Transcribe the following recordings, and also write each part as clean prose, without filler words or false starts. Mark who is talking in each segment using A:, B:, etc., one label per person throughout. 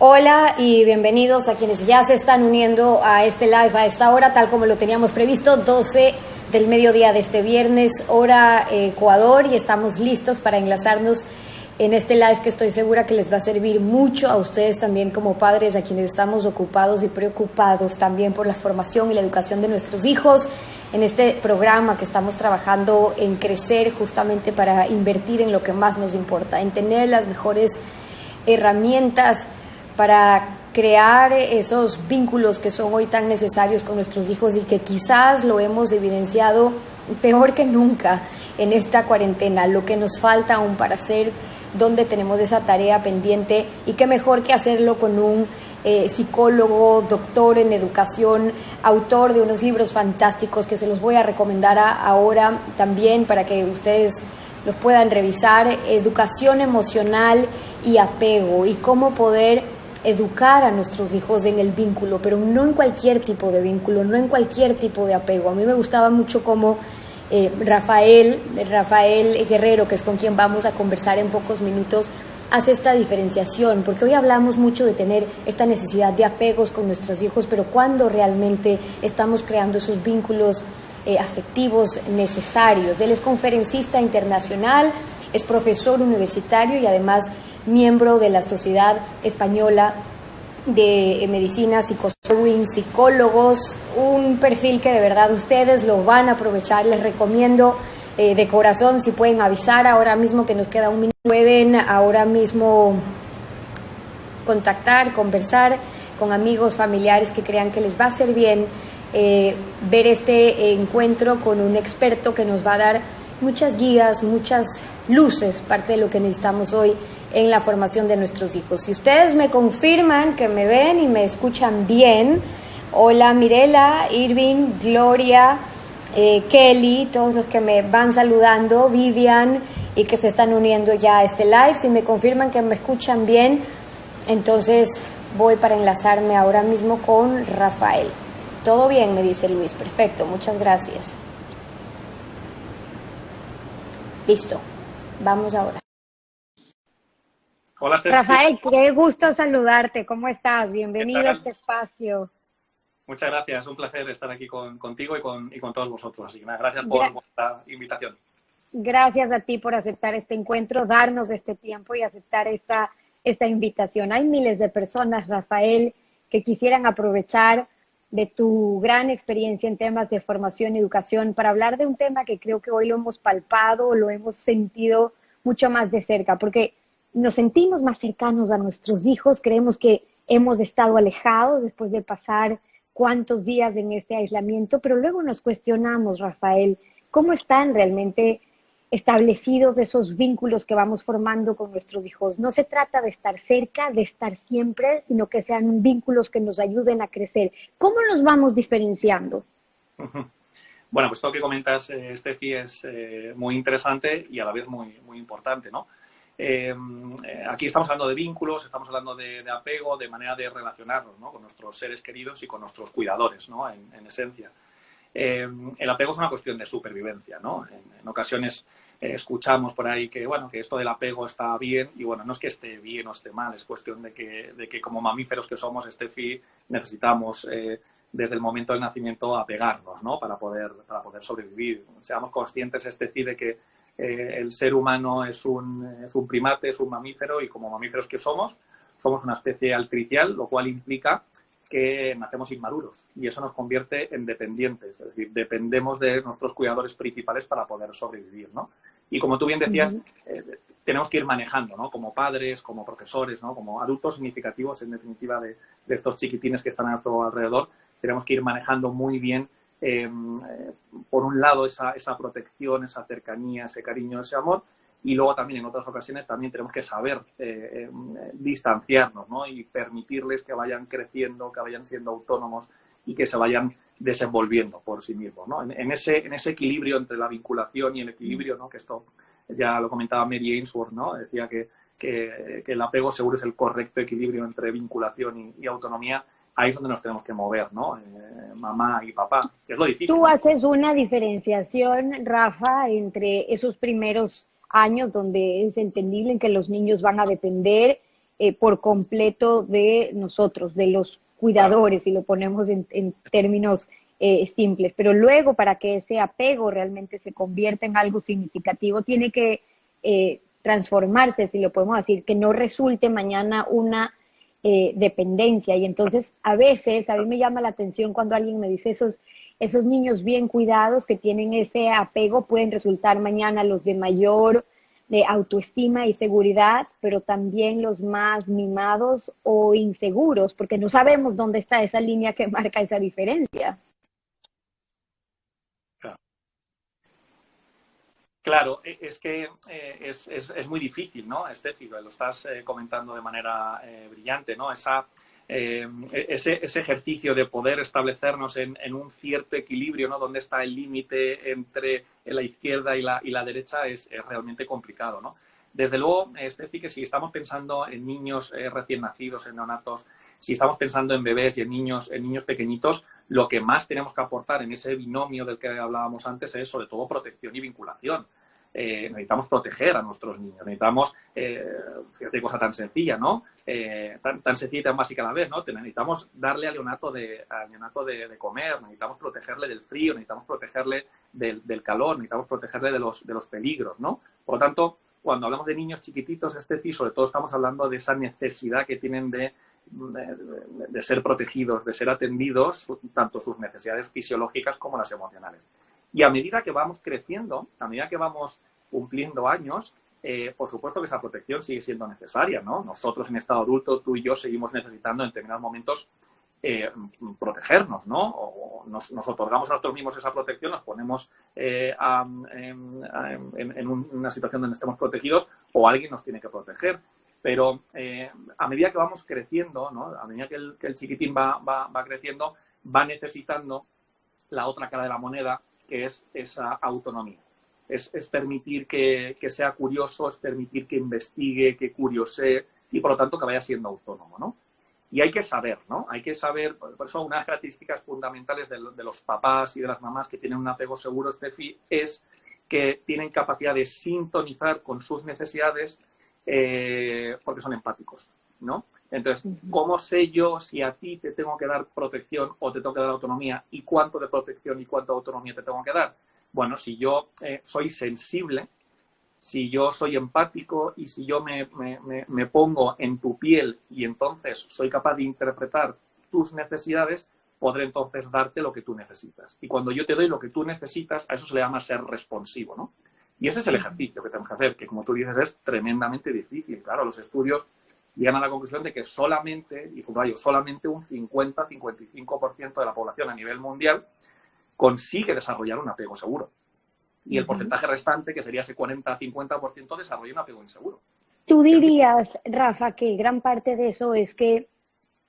A: Hola y bienvenidos a quienes ya se están uniendo a este live a esta hora, tal como lo teníamos previsto, 12 del mediodía de este viernes, hora Ecuador, y estamos listos para enlazarnos en este live que estoy segura que les va a servir mucho a ustedes también como padres, a quienes estamos ocupados y preocupados también por la formación y la educación de nuestros hijos, en este programa que estamos trabajando en crecer justamente para invertir en lo que más nos importa, en tener las mejores herramientas para crear esos vínculos que son hoy tan necesarios con nuestros hijos y que quizás lo hemos evidenciado peor que nunca en esta cuarentena, lo que nos falta aún para hacer, donde tenemos esa tarea pendiente, y qué mejor que hacerlo con un psicólogo, doctor en educación, autor de unos libros fantásticos que se los voy a recomendar ahora también para que ustedes los puedan revisar: Educación emocional y apego, y cómo poder educar a nuestros hijos en el vínculo, pero no en cualquier tipo de vínculo, no en cualquier tipo de apego. A mí me gustaba mucho cómo Rafael Guerrero, que es con quien vamos a conversar en pocos minutos, hace esta diferenciación, porque hoy hablamos mucho de tener esta necesidad de apegos con nuestros hijos, pero ¿cuándo realmente estamos creando esos vínculos afectivos necesarios? Él es conferencista internacional, es profesor universitario y además miembro de la Sociedad Española de Medicina, psicólogos, un perfil que de verdad ustedes lo van a aprovechar. Les recomiendo de corazón, si pueden avisar ahora mismo que nos queda un minuto, pueden ahora mismo contactar, conversar con amigos, familiares que crean que les va a hacer bien ver este encuentro con un experto que nos va a dar muchas guías, muchas luces, parte de lo que necesitamos hoy en la formación de nuestros hijos. Si ustedes me confirman que me ven y me escuchan bien, hola Mirela, Irving, Gloria, Kelly, todos los que me van saludando, Vivian, y que se están uniendo ya a este live. Si me confirman que me escuchan bien, entonces voy para enlazarme ahora mismo con Rafael. Todo bien, me dice Luis, perfecto, muchas gracias. Listo, vamos ahora.
B: Hola,
A: Rafael, qué gusto saludarte. ¿Cómo estás? Bienvenido a este espacio.
B: Muchas gracias. Un placer estar aquí contigo y con todos vosotros. Así que nada, gracias por vuestra invitación.
A: Gracias a ti por aceptar este encuentro, darnos este tiempo y aceptar esta invitación. Hay miles de personas, Rafael, que quisieran aprovechar de tu gran experiencia en temas de formación y educación para hablar de un tema que creo que hoy lo hemos palpado, lo hemos sentido mucho más de cerca, porque nos sentimos más cercanos a nuestros hijos, creemos que hemos estado alejados después de pasar cuántos días en este aislamiento, pero luego nos cuestionamos, Rafael, ¿cómo están realmente establecidos esos vínculos que vamos formando con nuestros hijos? No se trata de estar cerca, de estar siempre, sino que sean vínculos que nos ayuden a crecer. ¿Cómo nos vamos diferenciando?
B: Bueno, pues todo lo que comentas, Steffi, es muy interesante y a la vez muy importante, ¿no? Aquí estamos hablando de vínculos, estamos hablando de apego, de manera de relacionarnos, ¿no?, con nuestros seres queridos y con nuestros cuidadores, ¿no?, en esencia. El apego es una cuestión de supervivencia, ¿no? En ocasiones escuchamos por ahí que, bueno, que esto del apego está bien, y bueno, no es que esté bien o esté mal, es cuestión de que como mamíferos que somos, Steffi, necesitamos desde el momento del nacimiento apegarnos, ¿no?, para poder sobrevivir. Seamos conscientes, Steffi, de que el ser humano es un primate, es un mamífero, y como mamíferos que somos una especie altricial, lo cual implica que nacemos inmaduros, y eso nos convierte en dependientes, es decir, dependemos de nuestros cuidadores principales para poder sobrevivir, ¿no? Y como tú bien decías, tenemos que ir manejando, ¿no?, como padres, como profesores, ¿no?, como adultos significativos, en definitiva, de estos chiquitines que están a nuestro alrededor. Tenemos que ir manejando muy bien, por un lado, esa protección, esa cercanía, ese cariño, ese amor, y luego también en otras ocasiones también tenemos que saber distanciarnos, ¿no?, y permitirles que vayan creciendo, que vayan siendo autónomos y que se vayan desenvolviendo por sí mismos, ¿no? En ese equilibrio entre la vinculación y el equilibrio, ¿no?, que esto ya lo comentaba Mary Ainsworth, ¿no?, decía que el apego seguro es el correcto equilibrio entre vinculación y autonomía. Ahí es donde nos tenemos que mover, ¿no? Mamá y papá, que es lo difícil.
A: Tú haces una diferenciación, Rafa, entre esos primeros años donde es entendible que los niños van a depender por completo de nosotros, de los cuidadores, si lo ponemos en términos simples. Pero luego, para que ese apego realmente se convierta en algo significativo, tiene que transformarse, si lo podemos decir, que no resulte mañana una dependencia. Y entonces, a veces, a mí me llama la atención cuando alguien me dice esos niños bien cuidados que tienen ese apego pueden resultar mañana los de mayor autoestima y seguridad, pero también los más mimados o inseguros, porque no sabemos dónde está esa línea que marca esa diferencia.
B: Claro, es que es muy difícil, ¿no? Estefi, lo estás comentando de manera brillante, ¿no? Ese ejercicio de poder establecernos en un cierto equilibrio, ¿no? Donde está el límite entre la izquierda y la derecha es realmente complicado, ¿no? Desde luego, Estefi, que si estamos pensando en niños recién nacidos, en neonatos, si estamos pensando en bebés y en niños pequeñitos, lo que más tenemos que aportar en ese binomio del que hablábamos antes es sobre todo protección y vinculación. Necesitamos proteger a nuestros niños, necesitamos, fíjate, cosa tan sencilla, ¿no? Tan sencilla y tan básica a la vez, ¿no? Necesitamos darle al neonato de comer, necesitamos protegerle del frío, necesitamos protegerle del calor, necesitamos protegerle de los peligros, ¿no? Por lo tanto, cuando hablamos de niños chiquititos, sobre todo estamos hablando de esa necesidad que tienen de ser protegidos, de ser atendidos, tanto sus necesidades fisiológicas como las emocionales. Y a medida que vamos creciendo, a medida que vamos cumpliendo años, por supuesto que esa protección sigue siendo necesaria, ¿no? Nosotros en estado adulto, tú y yo, seguimos necesitando en determinados momentos protegernos, ¿no? O nos otorgamos a nosotros mismos esa protección, nos ponemos en una situación donde estemos protegidos o alguien nos tiene que proteger. Pero a medida que vamos creciendo, ¿no? A medida que el chiquitín va creciendo, va necesitando la otra cara de la moneda, que es esa autonomía. Es permitir que sea curioso, es permitir que investigue, que curiosee y, por lo tanto, que vaya siendo autónomo, ¿no? Y hay que saber, ¿no? Hay que saber, por eso una de las características fundamentales de los papás y de las mamás que tienen un apego seguro, Estefi, es que tienen capacidad de sintonizar con sus necesidades porque son empáticos, ¿no? Entonces, ¿cómo sé yo si a ti te tengo que dar protección o te tengo que dar autonomía y cuánto de protección y cuánto de autonomía te tengo que dar? Bueno, si yo soy sensible, si yo soy empático y si yo me pongo en tu piel y entonces soy capaz de interpretar tus necesidades, podré entonces darte lo que tú necesitas. Y cuando yo te doy lo que tú necesitas, a eso se le llama ser responsivo, ¿no? Y ese es el ejercicio que tenemos que hacer, que como tú dices es tremendamente difícil. Claro, los estudios llegan a la conclusión de que solamente, y subrayo, solamente un 50-55% de la población a nivel mundial consigue desarrollar un apego seguro. Y el porcentaje restante, que sería ese 40-50%, desarrolla un apego inseguro.
A: Tú dirías, Rafa, que gran parte de eso es que,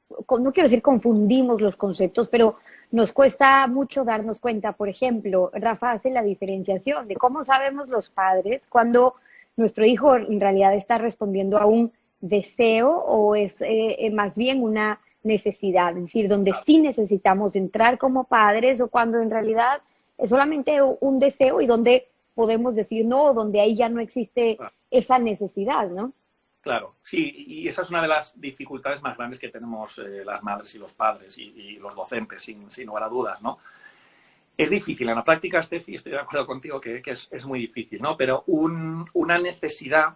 A: no quiero decir confundimos los conceptos, pero nos cuesta mucho darnos cuenta. Por ejemplo, Rafa hace la diferenciación de cómo sabemos los padres cuando nuestro hijo en realidad está respondiendo a un deseo o es más bien una necesidad, es decir, donde sí necesitamos entrar como padres o cuando en realidad es solamente un deseo y donde podemos decir no, donde ahí ya no existe esa necesidad, ¿no?
B: Claro, sí, y esa es una de las dificultades más grandes que tenemos las madres y los padres y los docentes, sin lugar a dudas, ¿no? Es difícil, en la práctica, Estefi, estoy de acuerdo contigo que es muy difícil, ¿no? Pero una necesidad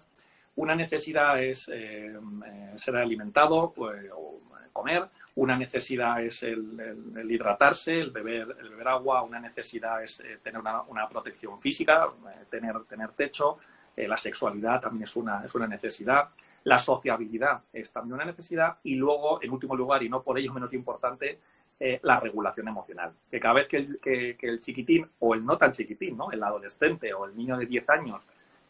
B: es ser alimentado o comer, una necesidad es el hidratarse, el beber agua, una necesidad es tener una protección física, tener techo. La sexualidad también es una necesidad, la sociabilidad es también una necesidad y luego, en último lugar, y no por ello menos importante, la regulación emocional. Que cada vez que el chiquitín o el no tan chiquitín, ¿no? El adolescente o el niño de 10 años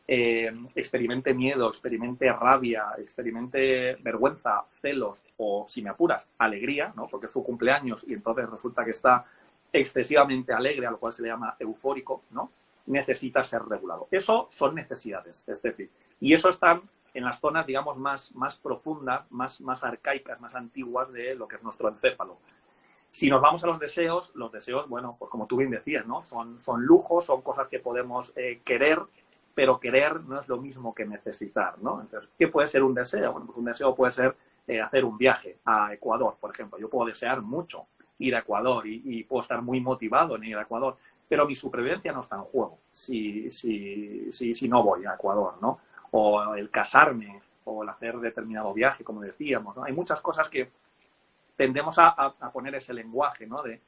B: experimente miedo, experimente rabia, experimente vergüenza, celos o, si me apuras, alegría, ¿no? Porque es su cumpleaños y entonces resulta que está excesivamente alegre, a lo cual se le llama eufórico, ¿no? Necesita ser regulado. Eso son necesidades, Estefi. Y eso están en las zonas, digamos, más profundas, más arcaicas, más antiguas de lo que es nuestro encéfalo. Si nos vamos a los deseos, bueno, pues como tú bien decías, ¿no? Son lujos, son cosas que podemos querer pero querer no es lo mismo que necesitar, ¿no? Entonces, ¿qué puede ser un deseo? Bueno, pues un deseo puede ser hacer un viaje a Ecuador, por ejemplo. Yo puedo desear mucho ir a Ecuador y puedo estar muy motivado en ir a Ecuador, pero mi supervivencia no está en juego si no voy a Ecuador, ¿no? O el casarme, o el hacer determinado viaje, como decíamos, ¿no? Hay muchas cosas que tendemos a poner ese lenguaje, ¿no? De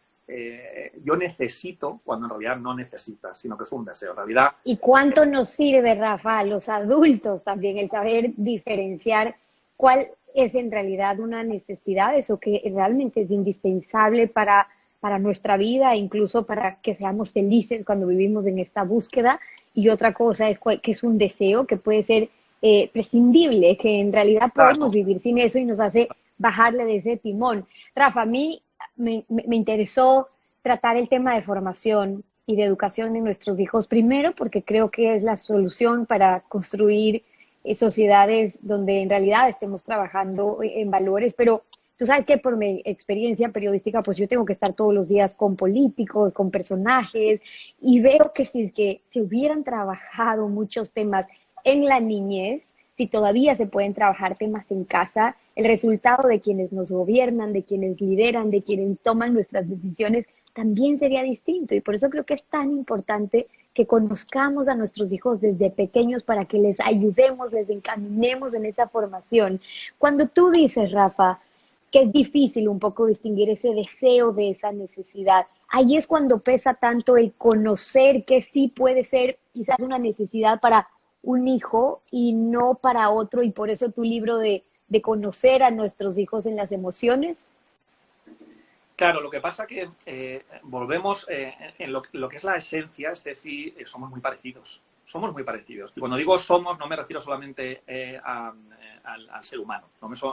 B: yo necesito, cuando en realidad no necesitas, sino que es un deseo. En realidad...
A: ¿Y cuánto nos sirve, Rafa, a los adultos también el saber diferenciar cuál es en realidad una necesidad, eso que realmente es indispensable para nuestra vida, incluso para que seamos felices cuando vivimos en esta búsqueda? Y otra cosa es que es un deseo que puede ser prescindible, que en realidad podemos
B: Claro.
A: vivir sin eso y nos hace bajarle de ese timón. Rafa, a mí me interesó tratar el tema de formación y de educación de nuestros hijos, primero porque creo que es la solución para construir sociedades donde en realidad estemos trabajando en valores, pero tú sabes que por mi experiencia periodística, pues yo tengo que estar todos los días con políticos, con personajes, y veo que si es que se hubieran trabajado muchos temas en la niñez, si todavía se pueden trabajar temas en casa, el resultado de quienes nos gobiernan, de quienes lideran, de quienes toman nuestras decisiones, también sería distinto. Y por eso creo que es tan importante que conozcamos a nuestros hijos desde pequeños para que les ayudemos, les encaminemos en esa formación. Cuando tú dices, Rafa, que es difícil un poco distinguir ese deseo de esa necesidad, ahí es cuando pesa tanto el conocer que sí puede ser quizás una necesidad para un hijo y no para otro, y por eso tu libro de conocer a nuestros hijos en las emociones.
B: Claro, lo que pasa que volvemos en lo que es la esencia, es decir, somos muy parecidos. Somos muy parecidos. Y cuando digo somos, no me refiero solamente al ser humano.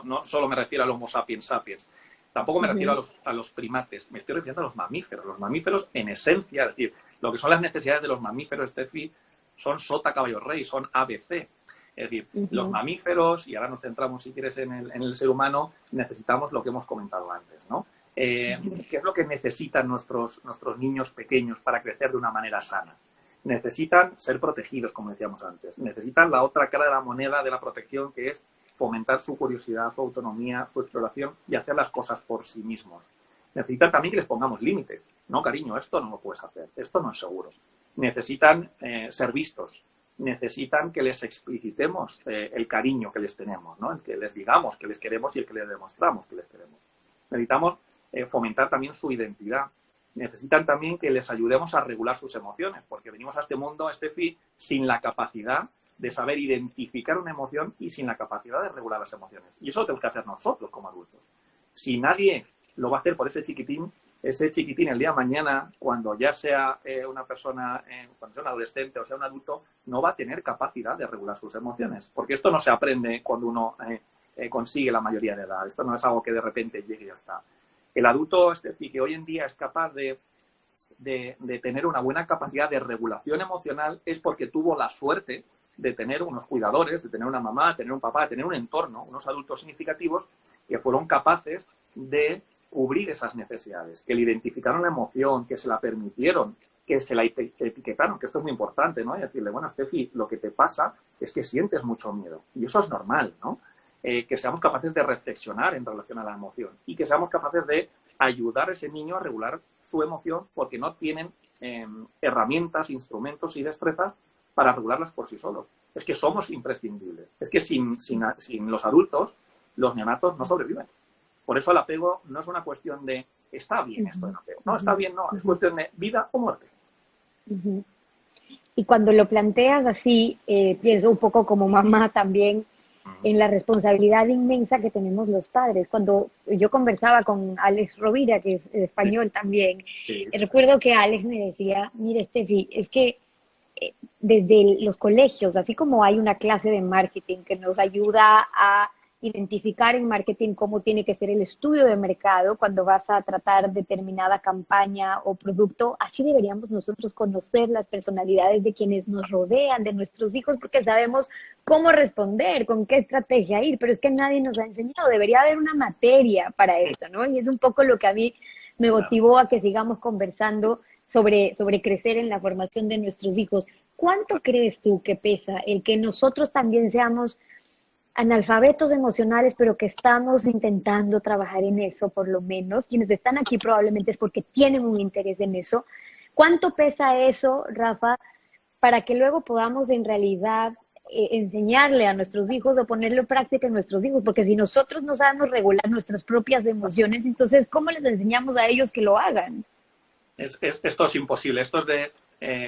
B: No solo me refiero al Homo sapiens sapiens. Tampoco me refiero a los primates. Me estoy refiriendo a los mamíferos. Los mamíferos, en esencia, es decir, lo que son las necesidades de los mamíferos, Steffi, son sota, caballo, rey, son ABC. Es decir, los mamíferos, y ahora nos centramos, si quieres, en el ser humano, necesitamos lo que hemos comentado antes, ¿no? ¿Qué es lo que necesitan nuestros niños pequeños para crecer de una manera sana? Necesitan ser protegidos, como decíamos antes. Necesitan la otra cara de la moneda de la protección, que es fomentar su curiosidad, su autonomía, su exploración y hacer las cosas por sí mismos. Necesitan también que les pongamos límites. No, cariño, esto no lo puedes hacer, esto no es seguro. Necesitan ser vistos. Necesitan que les explicitemos el cariño que les tenemos, ¿no? El que les digamos que les queremos y el que les demostramos que les queremos. Necesitamos fomentar también su identidad. Necesitan también que les ayudemos a regular sus emociones, porque venimos a este mundo, Steffi, sin la capacidad de saber identificar una emoción y sin la capacidad de regular las emociones. Y eso lo tenemos que hacer nosotros como adultos. Si nadie lo va a hacer por ese chiquitín el día de mañana, cuando ya sea una persona, cuando sea un adolescente o sea un adulto, no va a tener capacidad de regular sus emociones, porque esto no se aprende cuando uno consigue la mayoría de edad. Esto no es algo que de repente llegue y ya está. El adulto, que hoy en día es capaz de tener una buena capacidad de regulación emocional, es porque tuvo la suerte de tener unos cuidadores, de tener una mamá, de tener un papá, de tener un entorno, unos adultos significativos que fueron capaces de cubrir esas necesidades, que le identificaron la emoción, que se la permitieron, que se la etiquetaron, que esto es muy importante, ¿no? Y decirle, bueno, Steffi, lo que te pasa es que sientes mucho miedo. Y eso es normal, ¿no? Que seamos capaces de reflexionar en relación a la emoción y que seamos capaces de ayudar a ese niño a regular su emoción porque no tienen herramientas, instrumentos y destrezas para regularlas por sí solos. Es que somos imprescindibles. Es que sin los adultos, los neonatos no sobreviven. Por eso el apego no es una cuestión de está bien esto del apego. No, está bien, no. Es cuestión de vida o muerte.
A: Y cuando lo planteas así, pienso un poco como mamá también en la responsabilidad inmensa que tenemos los padres. Cuando yo conversaba con Alex Rovira, que es español también, recuerdo que Alex me decía, mire, Steffi, es que desde los colegios, así como hay una clase de marketing que nos ayuda a identificar en marketing cómo tiene que ser el estudio de mercado cuando vas a tratar determinada campaña o producto, así deberíamos nosotros conocer las personalidades de quienes nos rodean, de nuestros hijos, porque sabemos cómo responder, con qué estrategia ir, pero es que nadie nos ha enseñado, debería haber una materia para esto, ¿no? Y es un poco lo que a mí me motivó a que sigamos conversando sobre crecer en la formación de nuestros hijos. ¿cuánto crees tú que pesa el que nosotros también seamos analfabetos emocionales, pero que estamos intentando trabajar en eso, por lo menos? Quienes están aquí probablemente es porque tienen un interés en eso. ¿Cuánto pesa eso, Rafa, para que luego podamos en realidad enseñarle a nuestros hijos o ponerlo en práctica en nuestros hijos? Porque si nosotros no sabemos regular nuestras propias emociones, entonces, ¿cómo les enseñamos a ellos que lo hagan?
B: Esto es imposible. Esto es de,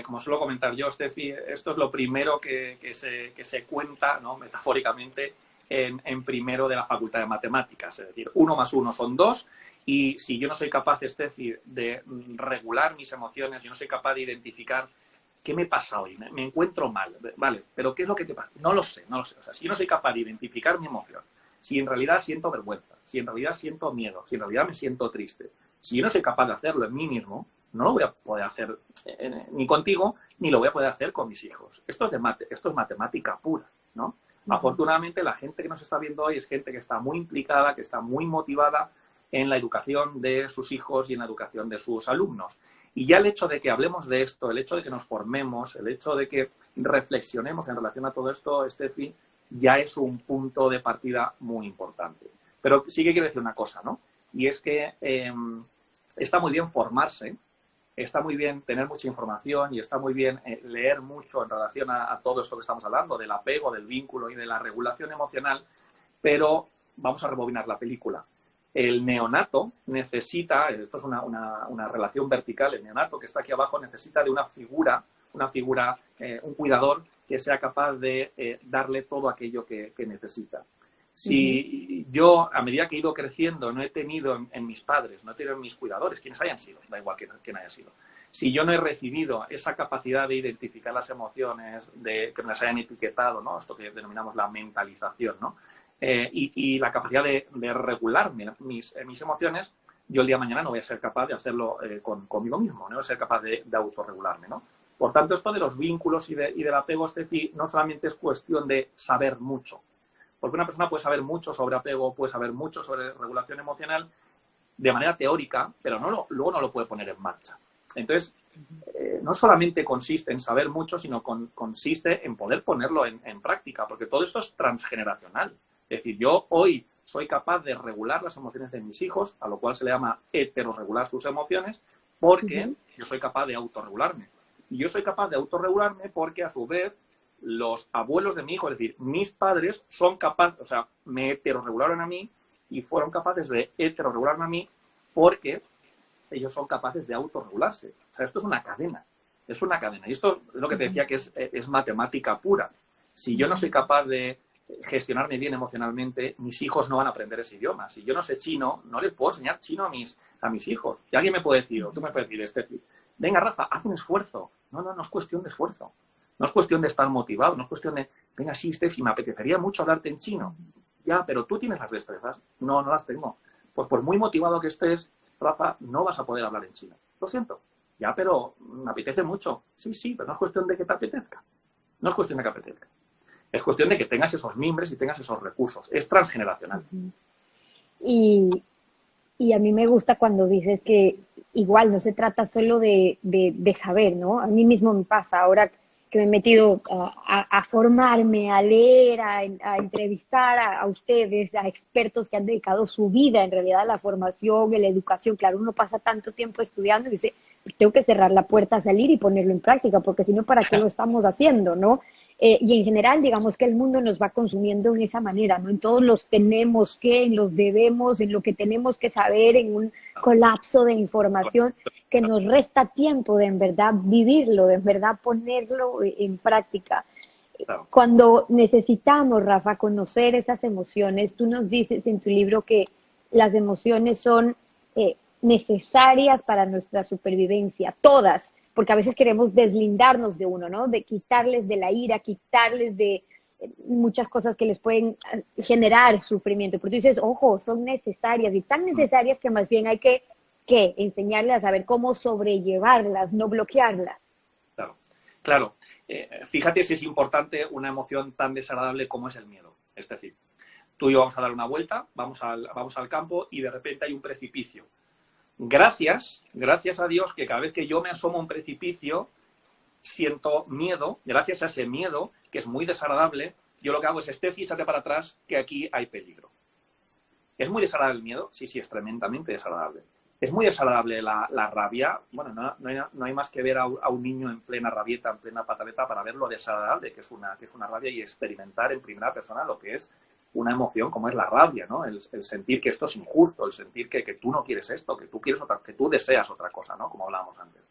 B: como suelo comentar yo, Steffi, esto es lo primero que se cuenta, ¿no?, metafóricamente, en primero de la Facultad de Matemáticas. Es decir, 1 más 1 son 2, y si yo no soy capaz, Steffi, de regular mis emociones, yo no soy capaz de identificar qué me pasa hoy, me encuentro mal, vale, pero ¿qué es lo que te pasa? No lo sé. O sea, si yo no soy capaz de identificar mi emoción, si en realidad siento vergüenza, si en realidad siento miedo, si en realidad me siento triste, si yo no soy capaz de hacerlo en mí mismo, no lo voy a poder hacer ni contigo, ni lo voy a poder hacer con mis hijos. Esto es matemática pura, ¿no? Afortunadamente, la gente que nos está viendo hoy es gente que está muy implicada, que está muy motivada en la educación de sus hijos y en la educación de sus alumnos. Y ya el hecho de que hablemos de esto, el hecho de que nos formemos, el hecho de que reflexionemos en relación a todo esto, Steffi, ya es un punto de partida muy importante. Pero sí que quiero decir una cosa, ¿no? Y es que está muy bien formarse, está muy bien tener mucha información y está muy bien leer mucho en relación a todo esto que estamos hablando, del apego, del vínculo y de la regulación emocional, pero vamos a rebobinar la película. El neonato necesita, esto es una relación vertical, el neonato que está aquí abajo necesita de una figura, un cuidador que sea capaz de darle todo aquello que necesita. Si yo, a medida que he ido creciendo, no he tenido en mis padres, no he tenido en mis cuidadores, quienes hayan sido, da igual quién haya sido, si yo no he recibido esa capacidad de identificar las emociones, de que me las hayan etiquetado, ¿no?, esto que denominamos la mentalización, ¿no?, y la capacidad de regular mis emociones, yo el día de mañana no voy a ser capaz de hacerlo conmigo mismo, no voy a ser capaz de autorregularme, ¿no? Por tanto, esto de los vínculos y del apego, Steffi, no solamente es cuestión de saber mucho, porque una persona puede saber mucho sobre apego, puede saber mucho sobre regulación emocional de manera teórica, pero luego no lo puede poner en marcha. Entonces, no solamente consiste en saber mucho, sino consiste en poder ponerlo en práctica, porque todo esto es transgeneracional. Es decir, yo hoy soy capaz de regular las emociones de mis hijos, a lo cual se le llama heterorregular sus emociones, porque yo soy capaz de autorregularme. Y yo soy capaz de autorregularme porque, a su vez, los abuelos de mi hijo, es decir, mis padres, son capaces, o sea, me heterorregularon a mí y fueron capaces de heterorregularme a mí porque ellos son capaces de autorregularse. O sea, esto es una cadena. Es una cadena. Y esto es lo que te decía, que es matemática pura. Si yo no soy capaz de gestionarme bien emocionalmente, mis hijos no van a aprender ese idioma. Si yo no sé chino, no les puedo enseñar chino a mis hijos. Y alguien me puede decir, o tú me puedes decir, Steffi, venga, Rafa, haz un esfuerzo. No es cuestión de esfuerzo. No es cuestión de estar motivado, no es cuestión de, venga, sí, Steffi, me apetecería mucho hablarte en chino. Ya, pero tú tienes las destrezas. No las tengo. Pues por muy motivado que estés, Rafa, no vas a poder hablar en chino. Lo siento. Ya, pero me apetece mucho. Sí, pero no es cuestión de que te apetezca. No es cuestión de que apetezca. Es cuestión de que tengas esos mimbres y tengas esos recursos. Es transgeneracional.
A: Y a mí me gusta cuando dices que igual no se trata solo de saber, ¿no? A mí mismo me pasa ahora que me he metido a formarme, a leer, a entrevistar a ustedes, a expertos que han dedicado su vida en realidad a la formación, a la educación. Claro, uno pasa tanto tiempo estudiando y dice, tengo que cerrar la puerta a salir y ponerlo en práctica, porque si no, ¿para qué lo estamos haciendo, no? Y en general, digamos que el mundo nos va consumiendo en esa manera, ¿no? En todos los tenemos que, en los debemos, en lo que tenemos que saber, en un colapso de información que nos resta tiempo de en verdad vivirlo, de en verdad ponerlo en práctica. Cuando necesitamos, Rafa, conocer esas emociones, tú nos dices en tu libro que las emociones son necesarias para nuestra supervivencia, todas, porque a veces queremos deslindarnos de uno, ¿no? De quitarles de la ira, quitarles de muchas cosas que les pueden generar sufrimiento. Pero tú dices, ojo, son necesarias y tan necesarias que más bien hay que enseñarles a saber cómo sobrellevarlas, no bloquearlas.
B: Claro. Fíjate si es importante una emoción tan desagradable como es el miedo. Es decir, tú y yo vamos a dar una vuelta, vamos al campo y de repente hay un precipicio. Gracias a Dios que cada vez que yo me asomo a un precipicio, siento miedo, gracias a ese miedo, que es muy desagradable, yo lo que hago es, Estefi, échate para atrás, que aquí hay peligro. ¿Es muy desagradable el miedo? Sí, sí, es tremendamente desagradable. ¿Es muy desagradable la rabia? Bueno, no hay más que ver a un niño en plena rabieta, en plena pataleta, para ver lo desagradable que es una rabia y experimentar en primera persona lo que es una emoción como es la rabia, ¿no? El sentir que esto es injusto, el sentir que tú no quieres esto, que tú quieres otra, que tú deseas otra cosa, ¿no? Como hablábamos antes.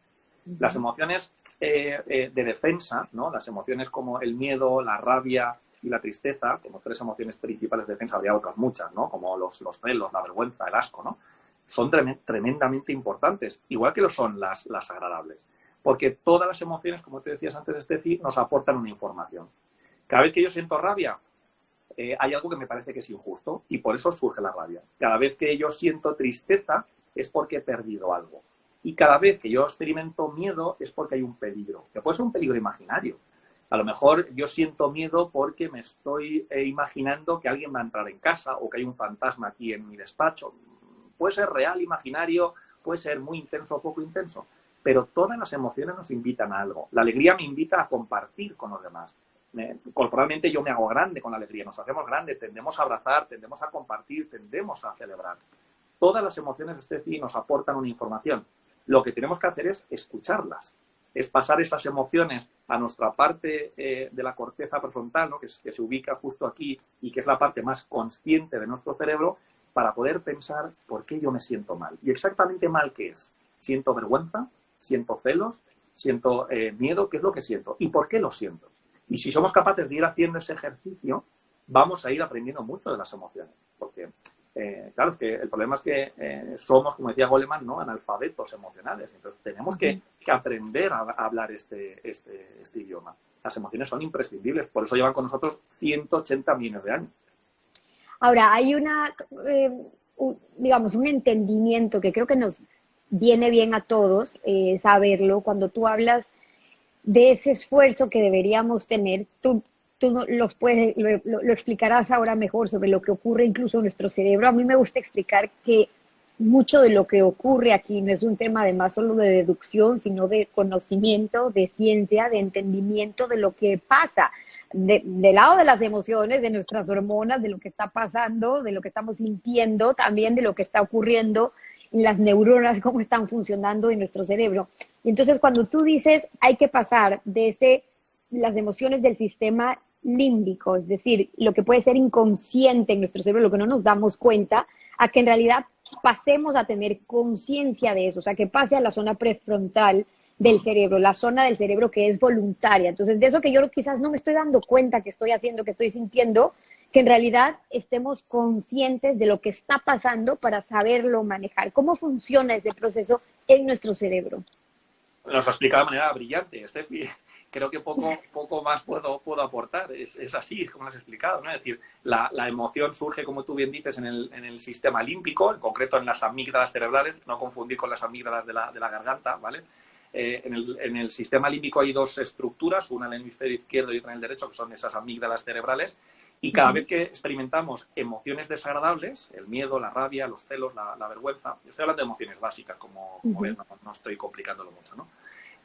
B: Las emociones de defensa, ¿no? Las emociones como el miedo, la rabia y la tristeza, como tres emociones principales de defensa, habría otras muchas, ¿no? Como los celos, la vergüenza, el asco, ¿no? Son tremendamente importantes, igual que lo son las agradables. Porque todas las emociones, como te decías antes, Estefi, nos aportan una información. Cada vez que yo siento rabia, hay algo que me parece que es injusto y por eso surge la rabia. Cada vez que yo siento tristeza es porque he perdido algo. Y cada vez que yo experimento miedo es porque hay un peligro, que puede ser un peligro imaginario. A lo mejor yo siento miedo porque me estoy imaginando que alguien va a entrar en casa o que hay un fantasma aquí en mi despacho. Puede ser real, imaginario, puede ser muy intenso o poco intenso, pero todas las emociones nos invitan a algo. La alegría me invita a compartir con los demás. Corporalmente yo me hago grande con la alegría, nos hacemos grandes, tendemos a abrazar, tendemos a compartir, tendemos a celebrar. Todas las emociones, Estefi, nos aportan una información. Lo que tenemos que hacer es escucharlas, es pasar esas emociones a nuestra parte de la corteza prefrontal, ¿no? que se ubica justo aquí y que es la parte más consciente de nuestro cerebro, para poder pensar por qué yo me siento mal. ¿Y exactamente mal qué es? ¿Siento vergüenza? ¿Siento celos? ¿Siento miedo? ¿Qué es lo que siento? ¿Y por qué lo siento? Y si somos capaces de ir haciendo ese ejercicio, vamos a ir aprendiendo mucho de las emociones. Porque, claro, es que el problema es que somos, como decía Goleman, ¿no? Analfabetos emocionales. Entonces, tenemos que aprender a hablar este idioma. Las emociones son imprescindibles, por eso llevan con nosotros 180 millones de años.
A: Ahora, hay digamos, un entendimiento que creo que nos viene bien a todos saberlo. Cuando tú hablas de ese esfuerzo que deberíamos tener, tú lo explicarás ahora mejor sobre lo que ocurre incluso en nuestro cerebro. A mí me gusta explicar que mucho de lo que ocurre aquí no es un tema además solo de deducción, sino de conocimiento, de ciencia, de entendimiento de lo que pasa. Del lado de las emociones, de nuestras hormonas, de lo que está pasando, de lo que estamos sintiendo, también de lo que está ocurriendo en las neuronas, cómo están funcionando en nuestro cerebro. Y entonces cuando tú dices hay que pasar desde las emociones del sistema límbico, es decir, lo que puede ser inconsciente en nuestro cerebro, lo que no nos damos cuenta, a que en realidad pasemos a tener conciencia de eso, o sea, que pase a la zona prefrontal del cerebro, la zona del cerebro que es voluntaria. Entonces, de eso que yo quizás no me estoy dando cuenta que estoy haciendo, que estoy sintiendo, que en realidad estemos conscientes de lo que está pasando para saberlo manejar. ¿Cómo funciona ese proceso en nuestro cerebro?
B: Nos lo explica de manera brillante, Estefi. Creo que poco más puedo aportar. Es así, es como lo has explicado, ¿no? Es decir, la emoción surge, como tú bien dices, en el sistema límbico, en concreto en las amígdalas cerebrales, no confundir con las amígdalas de la garganta, ¿vale? En el sistema límbico hay dos estructuras, una en el hemisferio izquierdo y otra en el derecho, que son esas amígdalas cerebrales, y cada vez que experimentamos emociones desagradables, el miedo, la rabia, los celos, la vergüenza, estoy hablando de emociones básicas, como ven, no estoy complicándolo mucho, ¿no?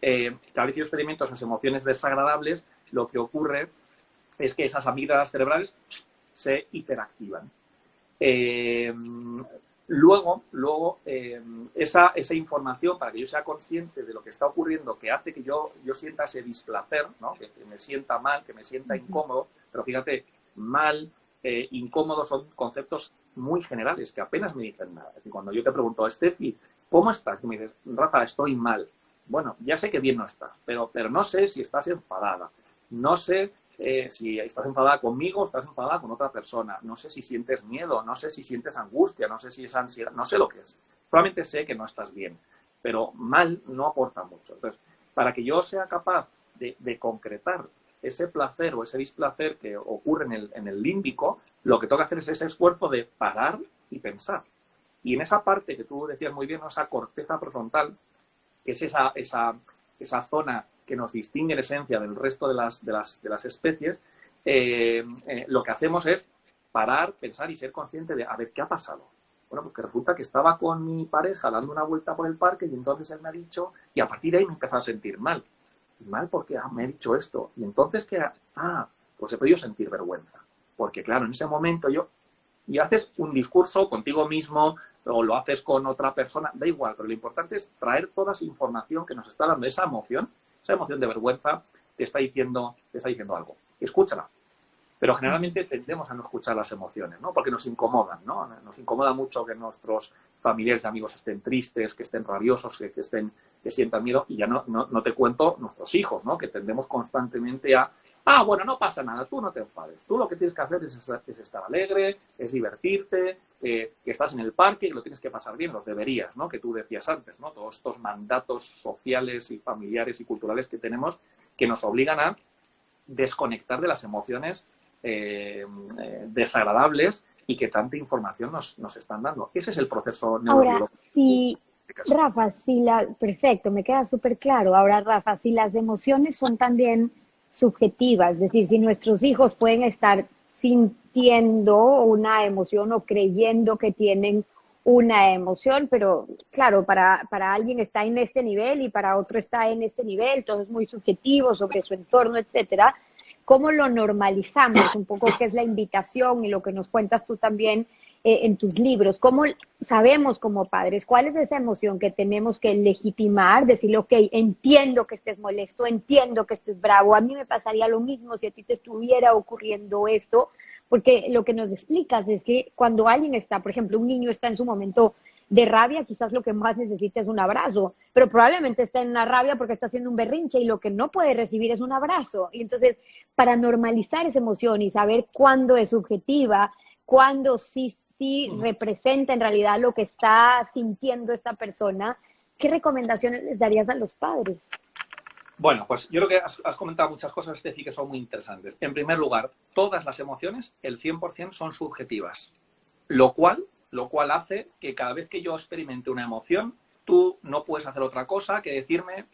B: Cada vez que yo experimento esas emociones desagradables, lo que ocurre es que esas amígdalas cerebrales se hiperactivan. Luego esa información, para que yo sea consciente de lo que está ocurriendo, que hace que yo sienta ese displacer, ¿no? Que me sienta mal, que me sienta incómodo, pero fíjate, mal, incómodo son conceptos muy generales que apenas me dicen nada. Es decir, cuando yo te pregunto, Estefi, ¿cómo estás? Tú me dices, Rafa, estoy mal. Bueno, ya sé que bien no estás, pero no sé si estás enfadada. No sé si estás enfadada conmigo o estás enfadada con otra persona. No sé si sientes miedo, no sé si sientes angustia, no sé si es ansiedad, no sé lo que es. Solamente sé que no estás bien, pero mal no aporta mucho. Entonces, para que yo sea capaz de concretar ese placer o ese displacer que ocurre en el límbico, lo que tengo que hacer es ese esfuerzo de parar y pensar. Y en esa parte que tú decías muy bien, esa corteza prefrontal, que es esa zona que nos distingue en esencia del resto de las especies, lo que hacemos es parar, pensar y ser consciente de, a ver, ¿qué ha pasado? Bueno, pues que resulta que estaba con mi pareja dando una vuelta por el parque y entonces él me ha dicho, y a partir de ahí me empezó a sentir mal. mal porque me he dicho esto. Y entonces, pues he podido sentir vergüenza. Porque claro, en ese momento y haces un discurso contigo mismo o lo haces con otra persona, da igual, pero lo importante es traer toda esa información que nos está dando esa emoción de vergüenza, te está diciendo algo. Escúchala. Pero generalmente tendemos a no escuchar las emociones, ¿no? Porque nos incomodan, ¿no? Nos incomoda mucho que nuestros familiares y amigos estén tristes, que estén rabiosos, que sientan miedo. Y ya no te cuento nuestros hijos, ¿no? Que tendemos constantemente bueno, no pasa nada, tú no te enfades. Tú lo que tienes que hacer es estar alegre, es divertirte, que estás en el parque y lo tienes que pasar bien, los deberías, ¿no? Que tú decías antes, ¿no? Todos estos mandatos sociales y familiares y culturales que tenemos que nos obligan a desconectar de las emociones desagradables y que tanta información nos están dando. Ese es el proceso
A: neurobiológico. Ahora, perfecto, me queda súper claro. Ahora, Rafa, si las emociones son también subjetivas, es decir, si nuestros hijos pueden estar sintiendo una emoción o creyendo que tienen una emoción, pero claro, para alguien está en este nivel y para otro está en este nivel, todo es muy subjetivo sobre su entorno, etcétera. ¿Cómo lo normalizamos? Un poco qué es la invitación y lo que nos cuentas tú también en tus libros. ¿Cómo sabemos como padres cuál es esa emoción que tenemos que legitimar? Decirle, ok, entiendo que estés molesto, entiendo que estés bravo. A mí me pasaría lo mismo si a ti te estuviera ocurriendo esto, porque lo que nos explicas es que cuando alguien está, por ejemplo, un niño está en su momento de rabia, quizás lo que más necesita es un abrazo, pero probablemente está en una rabia porque está haciendo un berrinche y lo que no puede recibir es un abrazo. Y entonces, para normalizar esa emoción y saber cuándo es subjetiva, cuándo sí representa en realidad lo que está sintiendo esta persona, ¿qué recomendaciones les darías a los padres?
B: Bueno, pues yo creo que has comentado muchas cosas, Steffi, que son muy interesantes. En primer lugar, todas las emociones, el 100% son subjetivas, lo cual hace que cada vez que yo experimente una emoción, tú no puedes hacer otra cosa que decirme,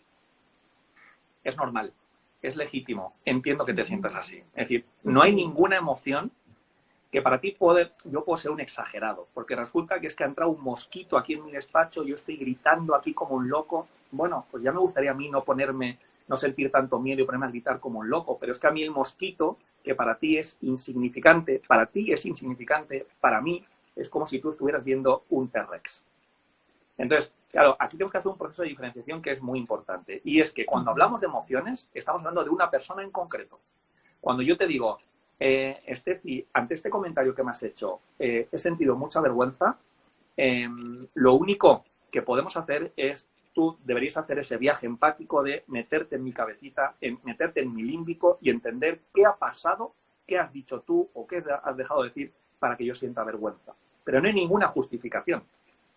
B: es normal, es legítimo, entiendo que te sientas así. Es decir, no hay ninguna emoción que para ti yo puedo ser un exagerado, porque resulta que es que ha entrado un mosquito aquí en mi despacho, yo estoy gritando aquí como un loco. Bueno, pues ya me gustaría a mí no sentir tanto miedo y ponerme a gritar como un loco, pero es que a mí el mosquito, que para ti es insignificante, para mí es como si tú estuvieras viendo un T-Rex. Entonces, claro, aquí tenemos que hacer un proceso de diferenciación que es muy importante, y es que cuando hablamos de emociones, estamos hablando de una persona en concreto. Cuando yo te digo, Steffi, ante este comentario que me has hecho, he sentido mucha vergüenza, lo único que podemos hacer es, tú deberías hacer ese viaje empático de meterte en mi cabecita, meterte en mi límbico y entender qué ha pasado, qué has dicho tú o qué has dejado de decir para que yo sienta vergüenza. Pero no hay ninguna justificación.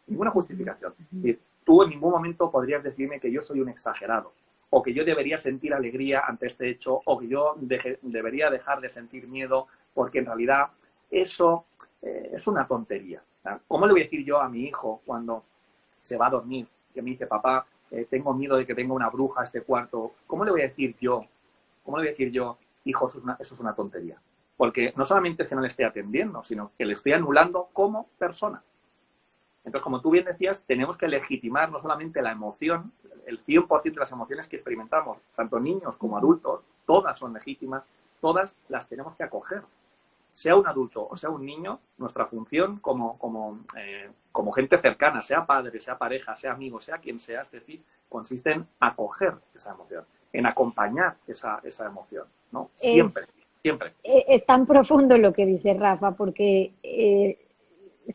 B: Ninguna justificación. Es decir, tú en ningún momento podrías decirme que yo soy un exagerado, o que yo debería sentir alegría ante este hecho, o que yo debería dejar de sentir miedo, porque en realidad eso es una tontería. ¿Cómo le voy a decir yo a mi hijo cuando se va a dormir, que me dice, papá, tengo miedo de que tenga una bruja a este cuarto? ¿Cómo le voy a decir yo, hijo, eso es una tontería? Porque no solamente es que no le esté atendiendo, sino que le estoy anulando como persona. Entonces, como tú bien decías, tenemos que legitimar no solamente la emoción, el 100% de las emociones que experimentamos, tanto niños como adultos, todas son legítimas, todas las tenemos que acoger. Sea un adulto o sea un niño, nuestra función como gente cercana, sea padre, sea pareja, sea amigo, sea quien sea, es decir, consiste en acoger esa emoción, en acompañar esa emoción, ¿no? Siempre.
A: Es tan profundo lo que dice Rafa, porque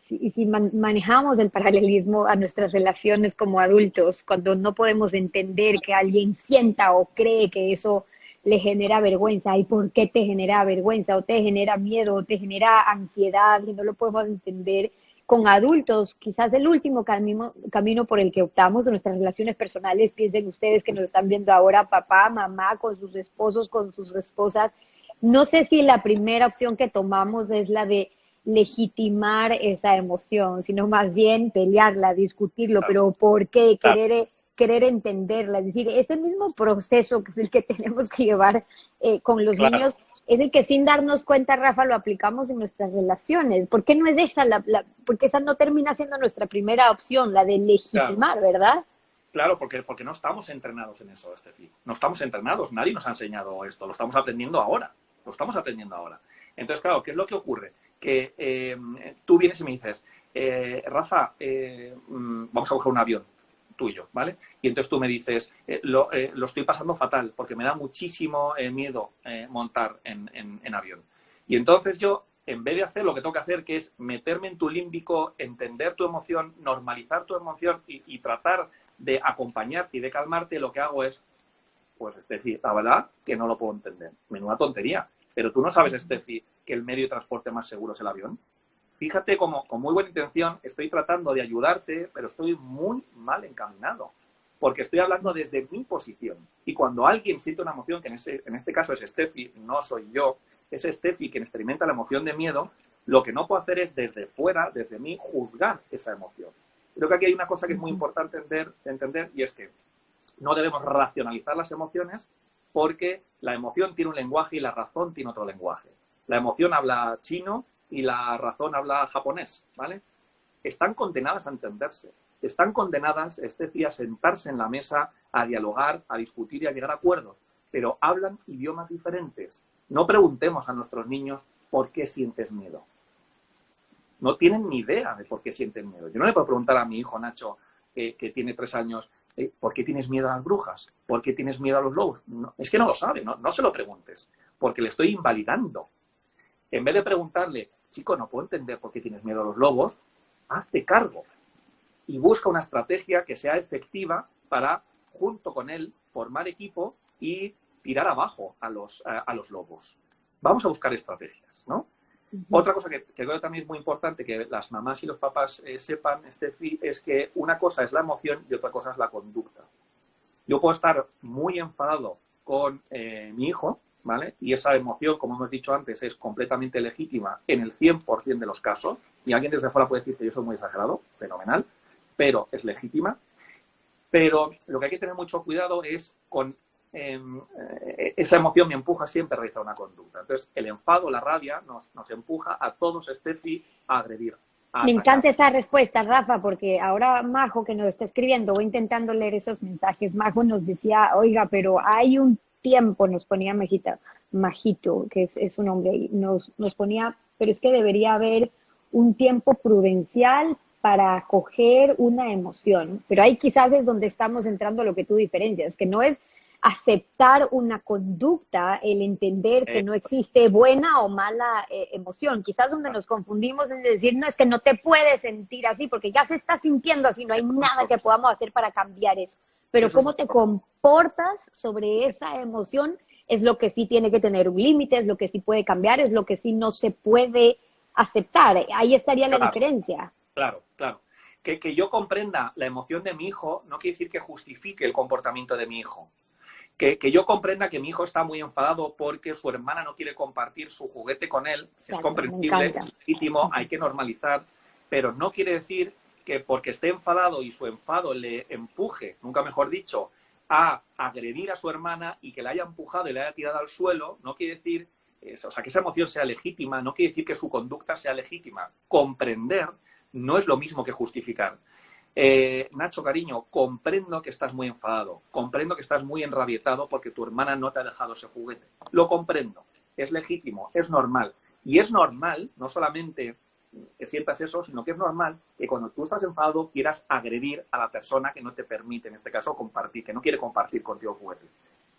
A: si manejamos el paralelismo a nuestras relaciones como adultos, cuando no podemos entender que alguien sienta o cree que eso le genera vergüenza, y por qué te genera vergüenza, o te genera miedo, o te genera ansiedad, y no lo podemos entender con adultos, quizás el último camino por el que optamos en nuestras relaciones personales, piensen ustedes que nos están viendo ahora, papá, mamá, con sus esposos, con sus esposas. No sé si la primera opción que tomamos es la de legitimar esa emoción, sino más bien pelearla, discutirlo, pero ¿por qué? Querer entenderla, es decir, ese mismo proceso que es el que tenemos que llevar con los niños, es el que sin darnos cuenta, Rafa, lo aplicamos en nuestras relaciones. ¿Por qué no es esa porque esa no termina siendo nuestra primera opción, la de legitimar, ¿verdad?
B: Claro, porque no estamos entrenados en eso, Estefi. No estamos entrenados, nadie nos ha enseñado esto, lo estamos aprendiendo ahora. Lo estamos aprendiendo ahora. Entonces, claro, ¿qué es lo que ocurre? Que tú vienes y me dices, Rafa, vamos a coger un avión, tú y yo, ¿vale? Y entonces tú me dices, lo estoy pasando fatal porque me da muchísimo miedo montar en avión. Y entonces yo, en vez de hacer lo que tengo que hacer, que es meterme en tu límbico, entender tu emoción, normalizar tu emoción y tratar de acompañarte y de calmarte, lo que hago es, pues, Estefi, la verdad que no lo puedo entender. Menuda tontería. Pero tú no sabes, Estefi, que el medio de transporte más seguro es el avión. Fíjate cómo, con muy buena intención, estoy tratando de ayudarte, pero estoy muy mal encaminado. Porque estoy hablando desde mi posición. Y cuando alguien siente una emoción, que en este caso es Estefi, no soy yo, es Estefi quien experimenta la emoción de miedo, lo que no puedo hacer es desde fuera, desde mí, juzgar esa emoción. Creo que aquí hay una cosa que es muy importante entender y es que no debemos racionalizar las emociones porque la emoción tiene un lenguaje y la razón tiene otro lenguaje. La emoción habla chino y la razón habla japonés, ¿vale? Están condenadas a entenderse. Están condenadas, Estefi, a sentarse en la mesa, a dialogar, a discutir y a llegar a acuerdos. Pero hablan idiomas diferentes. No preguntemos a nuestros niños por qué sientes miedo. No tienen ni idea de por qué sienten miedo. Yo no le puedo preguntar a mi hijo Nacho, que tiene 3 años, ¿por qué tienes miedo a las brujas? ¿Por qué tienes miedo a los lobos? No, es que no lo sabe, no se lo preguntes, porque le estoy invalidando. En vez de preguntarle, chico, no puedo entender por qué tienes miedo a los lobos, hazte cargo y busca una estrategia que sea efectiva para, junto con él, formar equipo y tirar abajo a los lobos. Vamos a buscar estrategias, ¿no? Otra cosa que creo también es muy importante que las mamás y los papás sepan, Estefi, es que una cosa es la emoción y otra cosa es la conducta. Yo puedo estar muy enfadado con mi hijo, ¿vale? Y esa emoción, como hemos dicho antes, es completamente legítima en el 100% de los casos. Y alguien desde fuera puede decir que yo soy muy exagerado, fenomenal, pero es legítima. Pero lo que hay que tener mucho cuidado es con esa emoción me empuja siempre a realizar una conducta. Entonces, el enfado, la rabia, nos empuja a todos, Estefi, a agredir.
A: Me encanta esa respuesta, Rafa, porque ahora Majo, que nos está escribiendo, voy intentando leer esos mensajes. Majo nos decía, oiga, pero hay un tiempo, nos ponía Majito, que es un hombre, y nos ponía, pero es que debería haber un tiempo prudencial para acoger una emoción. Pero ahí quizás es donde estamos entrando a lo que tú diferencias, que no es aceptar una conducta, el entender que no existe buena o mala emoción. Quizás donde nos confundimos es decir, no, es que no te puedes sentir así, porque ya se está sintiendo así, no hay nada que podamos hacer para cambiar eso. Pero cómo te comportas sobre esa emoción es lo que sí tiene que tener un límite, es lo que sí puede cambiar, es lo que sí no se puede aceptar. Ahí estaría la diferencia.
B: Claro. Que yo comprenda la emoción de mi hijo no quiere decir que justifique el comportamiento de mi hijo. Que yo comprenda que mi hijo está muy enfadado porque su hermana no quiere compartir su juguete con él, es comprensible, es legítimo, hay que normalizar, pero no quiere decir que porque esté enfadado y su enfado le empuje, nunca mejor dicho, a agredir a su hermana y que la haya empujado y la haya tirado al suelo, no quiere decir, o sea, que esa emoción sea legítima, no quiere decir que su conducta sea legítima. Comprender no es lo mismo que justificar. Nacho, cariño, comprendo que estás muy enfadado, comprendo que estás muy enrabietado porque tu hermana no te ha dejado ese juguete. Lo comprendo, es legítimo, es normal. Y es normal, no solamente que sientas eso, sino que es normal que cuando tú estás enfadado quieras agredir a la persona que no te permite, en este caso, compartir, que no quiere compartir contigo el juguete.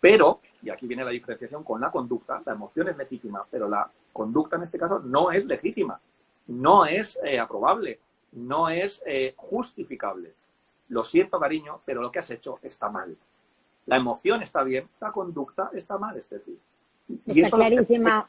B: Pero, y aquí viene la diferenciación con la conducta, la emoción es legítima, pero la conducta en este caso no es legítima, no es aprobable. No es justificable. Lo siento, cariño, pero lo que has hecho está mal. La emoción está bien, la conducta está mal, Estefi.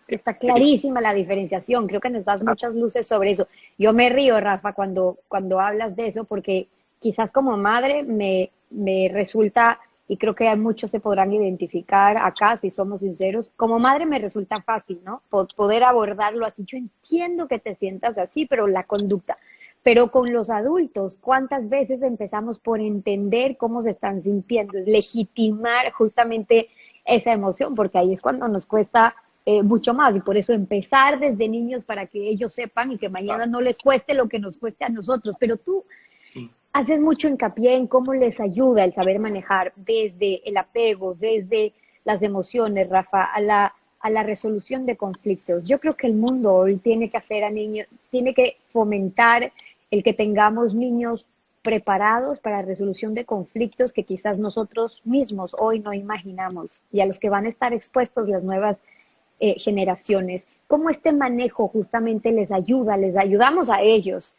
A: Está clarísima la diferenciación. Creo que nos das muchas luces sobre eso. Yo me río, Rafa, cuando hablas de eso, porque quizás como madre me resulta, y creo que muchos se podrán identificar acá, si somos sinceros, como madre me resulta fácil, ¿no? Poder abordarlo así. Yo entiendo que te sientas así, pero la conducta... Pero con los adultos, ¿cuántas veces empezamos por entender cómo se están sintiendo? Es legitimar justamente esa emoción, porque ahí es cuando nos cuesta mucho más. Y por eso empezar desde niños para que ellos sepan y que mañana no les cueste lo que nos cueste a nosotros. Pero tú haces mucho hincapié en cómo les ayuda el saber manejar desde el apego, desde las emociones, Rafa, a la resolución de conflictos. Yo creo que el mundo hoy tiene que hacer a niños, tiene que fomentar el que tengamos niños preparados para la resolución de conflictos que quizás nosotros mismos hoy no imaginamos y a los que van a estar expuestos las nuevas generaciones. ¿Cómo este manejo justamente les ayuda, les ayudamos a ellos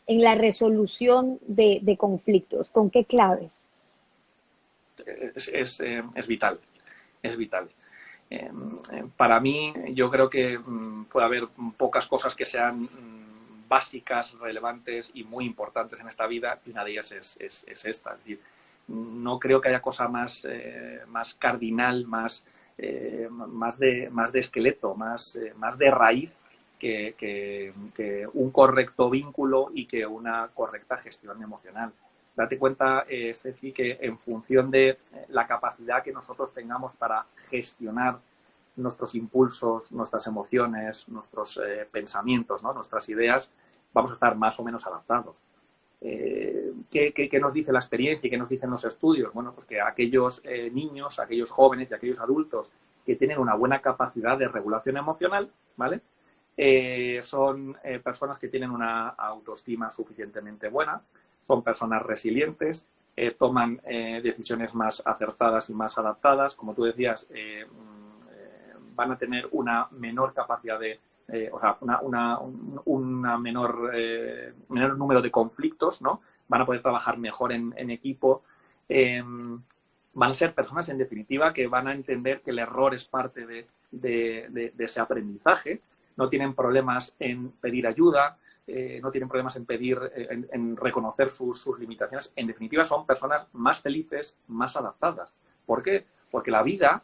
A: en la resolución de conflictos? ¿Con qué claves?
B: Es vital, es vital. Para mí, yo creo que puede haber pocas cosas que sean básicas, relevantes y muy importantes en esta vida, y una de ellas es esta. Es decir, no creo que haya cosa más cardinal, más de esqueleto, más de raíz que un correcto vínculo y que una correcta gestión emocional. Date cuenta, Steffi, que en función de la capacidad que nosotros tengamos para gestionar nuestros impulsos, nuestras emociones, nuestros pensamientos, ¿no? Nuestras ideas, vamos a estar más o menos adaptados. ¿Qué nos dice la experiencia y qué nos dicen los estudios? Bueno, pues que aquellos niños, aquellos jóvenes y aquellos adultos que tienen una buena capacidad de regulación emocional, ¿vale? Son personas que tienen una autoestima suficientemente buena, son personas resilientes, toman decisiones más acertadas y más adaptadas. Como tú decías, van a tener una menor capacidad de, una menor número de conflictos, ¿no? Van a poder trabajar mejor en equipo. Van a ser personas, en definitiva, que van a entender que el error es parte de ese aprendizaje. No tienen problemas en pedir ayuda, no tienen problemas en en reconocer sus limitaciones. En definitiva, son personas más felices, más adaptadas. ¿Por qué? Porque la vida,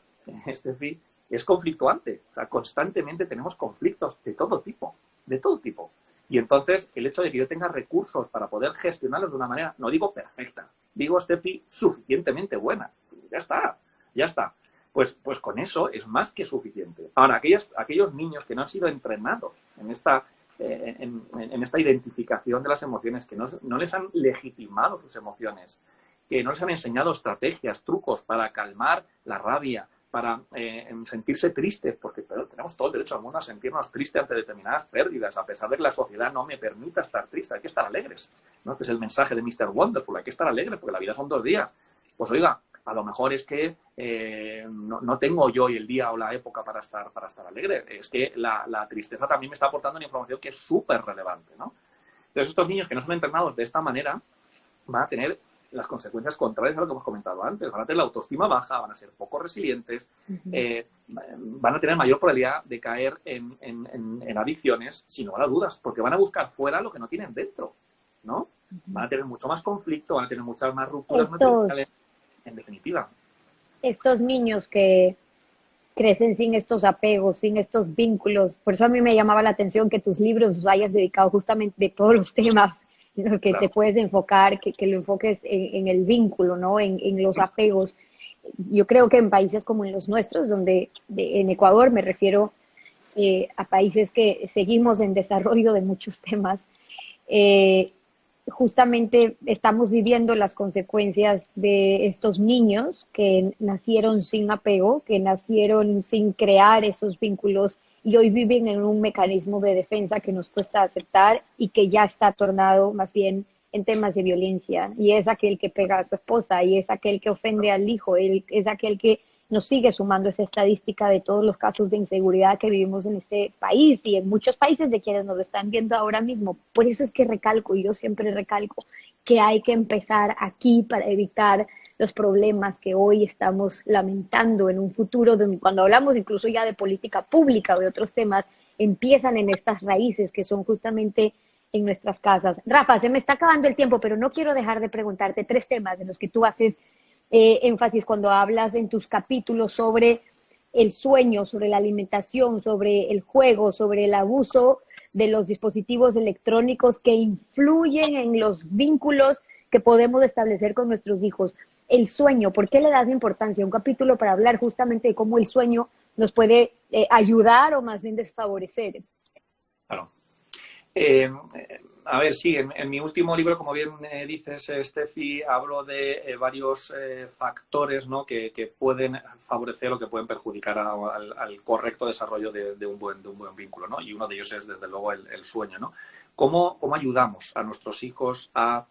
B: Steffi, es conflictuante. O sea, constantemente tenemos conflictos de todo tipo, de todo tipo. Y entonces, el hecho de que yo tenga recursos para poder gestionarlos de una manera, no digo perfecta, digo, Steffi, suficientemente buena. Ya está, ya está. Pues con eso es más que suficiente. Ahora, aquellos niños que no han sido entrenados en esta identificación de las emociones, que no les han legitimado sus emociones, que no les han enseñado estrategias, trucos para calmar la rabia, para sentirse tristes, porque tenemos todo el derecho al mundo a sentirnos tristes ante determinadas pérdidas, a pesar de que la sociedad no me permita estar triste. Hay que estar alegres, ¿no? Este es el mensaje de Mr. Wonderful, hay que estar alegres porque la vida son 2 días. Pues oiga, a lo mejor es que no tengo yo hoy el día o la época para estar alegre. Es que la tristeza también me está aportando una información que es súper relevante, ¿no? Entonces, estos niños que no son entrenados de esta manera van a tener las consecuencias contrarias a lo que hemos comentado antes. Van a tener la autoestima baja, van a ser poco resilientes, van a tener mayor probabilidad de caer en adicciones, sin lugar a dudas, porque van a buscar fuera lo que no tienen dentro, ¿no? Van a tener mucho más conflicto, van a tener muchas más rupturas matrimoniales, en definitiva.
A: Estos niños que crecen sin estos apegos, sin estos vínculos, por eso a mí me llamaba la atención que tus libros los hayas dedicado justamente de todos los temas en los que te puedes enfocar, que lo enfoques en el vínculo, ¿no? En los apegos. Yo creo que en países como en los nuestros, en Ecuador me refiero a países que seguimos en desarrollo de muchos temas, justamente estamos viviendo las consecuencias de estos niños que nacieron sin apego, que nacieron sin crear esos vínculos y hoy viven en un mecanismo de defensa que nos cuesta aceptar y que ya está tornado más bien en temas de violencia. Y es aquel que pega a su esposa, y es aquel que ofende al hijo, es aquel que nos sigue sumando esa estadística de todos los casos de inseguridad que vivimos en este país y en muchos países de quienes nos están viendo ahora mismo. Por eso es que recalco, y yo siempre recalco, que hay que empezar aquí para evitar los problemas que hoy estamos lamentando en un futuro, donde cuando hablamos incluso ya de política pública o de otros temas, empiezan en estas raíces que son justamente en nuestras casas. Rafa, se me está acabando el tiempo, pero no quiero dejar de preguntarte 3 temas de los que tú haces énfasis cuando hablas en tus capítulos sobre el sueño, sobre la alimentación, sobre el juego, sobre el abuso de los dispositivos electrónicos que influyen en los vínculos que podemos establecer con nuestros hijos. El sueño, ¿por qué le das importancia? Un capítulo para hablar justamente de cómo el sueño nos puede ayudar o más bien desfavorecer.
B: Claro. A ver, sí, en mi último libro, como bien dices, Steffi, hablo de varios factores, ¿no? que pueden favorecer o que pueden perjudicar al correcto desarrollo de un buen vínculo, ¿no? Y uno de ellos es, desde luego, el sueño, ¿no? ¿Cómo ayudamos a nuestros hijos a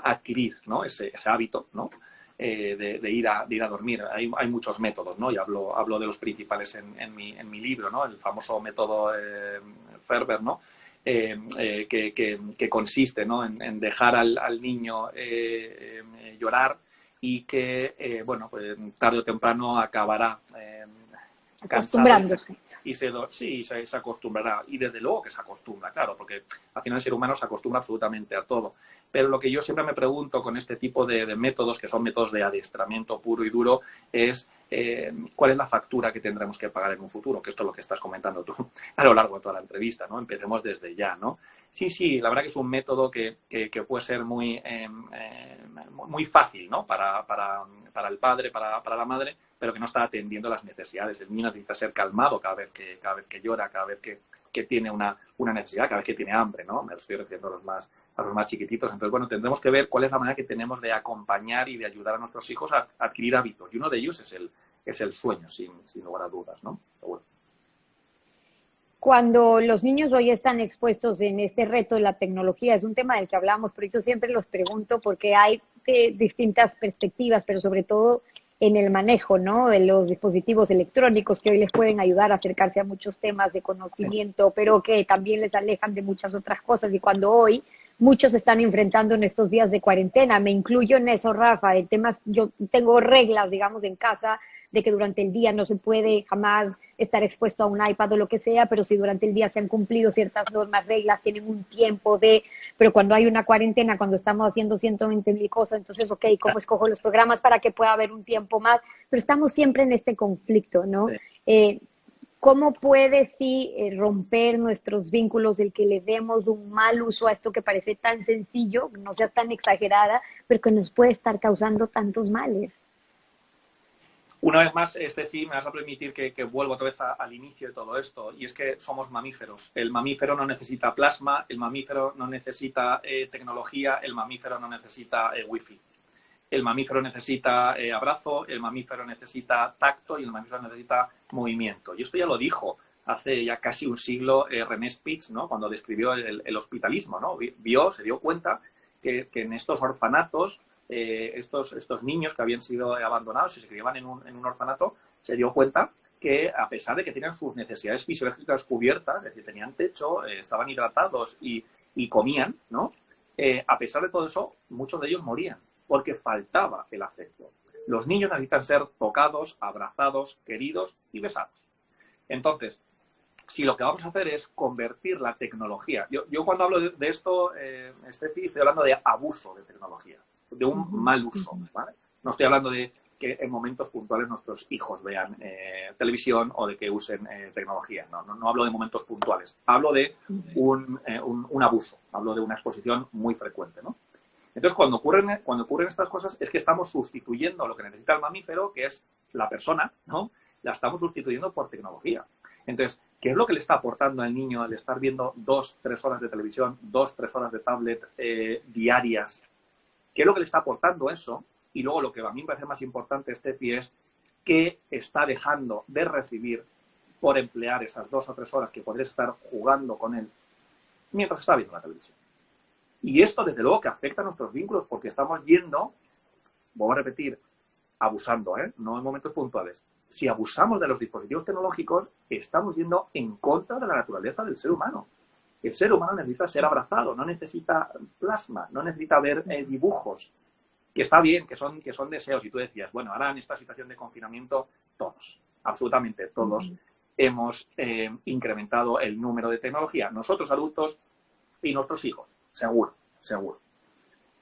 B: adquirir, ¿no? ese hábito, ¿no? De ir a dormir? Hay muchos métodos, ¿no? Y hablo de los principales en mi libro, ¿no? El famoso método Ferber, ¿no? Que consiste, ¿no? en dejar al niño llorar y que, bueno, pues tarde o temprano acabará cansado se acostumbrará. Y desde luego que se acostumbra, claro, porque al final el ser humano se acostumbra absolutamente a todo. Pero lo que yo siempre me pregunto con este tipo de métodos, que son métodos de adiestramiento puro y duro, es cuál es la factura que tendremos que pagar en un futuro, que esto es lo que estás comentando tú a lo largo de toda la entrevista, ¿no? Empecemos desde ya, ¿no? Sí, la verdad que es un método que puede ser muy fácil, ¿no? Para el padre, para la madre, pero que no está atendiendo las necesidades. El niño necesita ser calmado cada vez que llora, cada vez que tiene una necesidad, cada vez que tiene hambre, ¿no? Me estoy refiriendo a los más chiquititos. Entonces, bueno, tendremos que ver cuál es la manera que tenemos de acompañar y de ayudar a nuestros hijos a adquirir hábitos. Y uno de ellos es el sueño, sin lugar a dudas, ¿no? Pero bueno.
A: Cuando los niños hoy están expuestos en este reto de la tecnología, es un tema del que hablamos, pero yo siempre los pregunto porque hay distintas perspectivas, pero sobre todo en el manejo, ¿no? De los dispositivos electrónicos que hoy les pueden ayudar a acercarse a muchos temas de conocimiento, pero que también les alejan de muchas otras cosas. Y cuando hoy muchos se están enfrentando en estos días de cuarentena, me incluyo en eso, Rafa, de temas, yo tengo reglas, digamos, en casa de que durante el día no se puede jamás estar expuesto a un iPad o lo que sea, pero si durante el día se han cumplido ciertas normas, reglas, tienen un tiempo pero cuando hay una cuarentena, cuando estamos haciendo 120,000 cosas, entonces, ok, ¿cómo escojo los programas para que pueda haber un tiempo más? Pero estamos siempre en este conflicto, ¿no? Sí. ¿Cómo puede romper nuestros vínculos el que le demos un mal uso a esto que parece tan sencillo, no sea tan exagerada, pero que nos puede estar causando tantos males?
B: Una vez más, Steffi, me vas a permitir que vuelva otra vez al inicio de todo esto, y es que somos mamíferos. El mamífero no necesita plasma, el mamífero no necesita tecnología, el mamífero no necesita wifi. El mamífero necesita abrazo, el mamífero necesita tacto y el mamífero necesita movimiento. Y esto ya lo dijo hace ya casi un siglo René Spitz, ¿no? Cuando describió el hospitalismo, ¿no? Se dio cuenta que en estos orfanatos estos niños que habían sido abandonados y se criaban en un orfanato, se dio cuenta que a pesar de que tenían sus necesidades fisiológicas cubiertas, es decir, tenían techo, estaban hidratados y comían, ¿no? A pesar de todo eso, muchos de ellos morían porque faltaba el afecto. Los niños necesitan ser tocados, abrazados, queridos y besados. Entonces, si lo que vamos a hacer es convertir la tecnología... Yo cuando hablo de esto, Steffi, estoy hablando de abuso de tecnología, de un mal uso, ¿vale? No estoy hablando de que en momentos puntuales nuestros hijos vean televisión o de que usen tecnología. No hablo de momentos puntuales. Hablo de un abuso. Hablo de una exposición muy frecuente, ¿no? Entonces, cuando ocurren estas cosas, es que estamos sustituyendo lo que necesita el mamífero, que es la persona, ¿no? La estamos sustituyendo por tecnología. Entonces, ¿qué es lo que le está aportando al niño al estar viendo 2-3 horas de televisión, 2-3 horas de tablet diarias? ¿Qué es lo que le está aportando eso? Y luego lo que a mí me parece más importante, Steffi, es qué está dejando de recibir por emplear esas 2 o 3 horas que podría estar jugando con él mientras está viendo la televisión. Y esto, desde luego, que afecta a nuestros vínculos, porque estamos yendo, voy a repetir, abusando, no en momentos puntuales. Si abusamos de los dispositivos tecnológicos, estamos yendo en contra de la naturaleza del ser humano. El ser humano necesita ser abrazado, no necesita plasma, no necesita ver dibujos, que está bien, que son deseos. Y tú decías, bueno, ahora en esta situación de confinamiento, todos, absolutamente todos, hemos incrementado el número de tecnología. Nosotros adultos y nuestros hijos, seguro.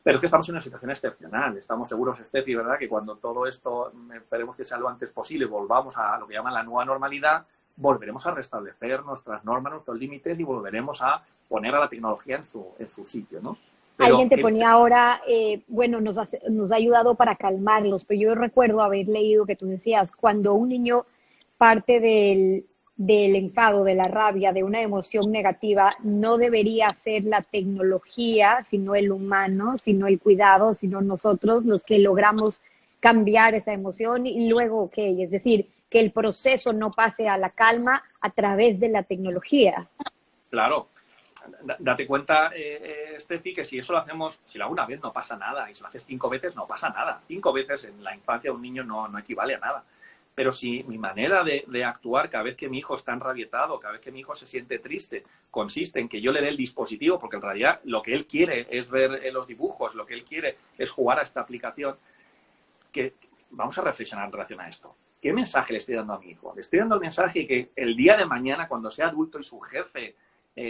B: Pero es que estamos en una situación excepcional. Estamos seguros, Steffi, ¿verdad?, que cuando todo esto, esperemos que sea lo antes posible, volvamos a lo que llaman la nueva normalidad, volveremos a restablecer nuestras normas, nuestros límites y volveremos a poner a la tecnología en su sitio, ¿no? Pero,
A: alguien te ponía ahora, bueno, nos ha ayudado para calmarlos, pero yo recuerdo haber leído que tú decías, cuando un niño parte del enfado, de la rabia, de una emoción negativa, no debería ser la tecnología, sino el humano, sino el cuidado, sino nosotros los que logramos cambiar esa emoción y luego, ok, es decir, que el proceso no pase a la calma a través de la tecnología.
B: Claro. Date cuenta, Steffi, que si eso lo hacemos, si lo hago una vez no pasa nada, y si lo haces 5 veces no pasa nada. 5 veces en la infancia un niño no equivale a nada. Pero si mi manera de actuar cada vez que mi hijo está enrabietado, cada vez que mi hijo se siente triste, consiste en que yo le dé el dispositivo, porque en realidad lo que él quiere es ver los dibujos, lo que él quiere es jugar a esta aplicación, que vamos a reflexionar en relación a esto. ¿Qué mensaje le estoy dando a mi hijo? Le estoy dando el mensaje que el día de mañana, cuando sea adulto y su jefe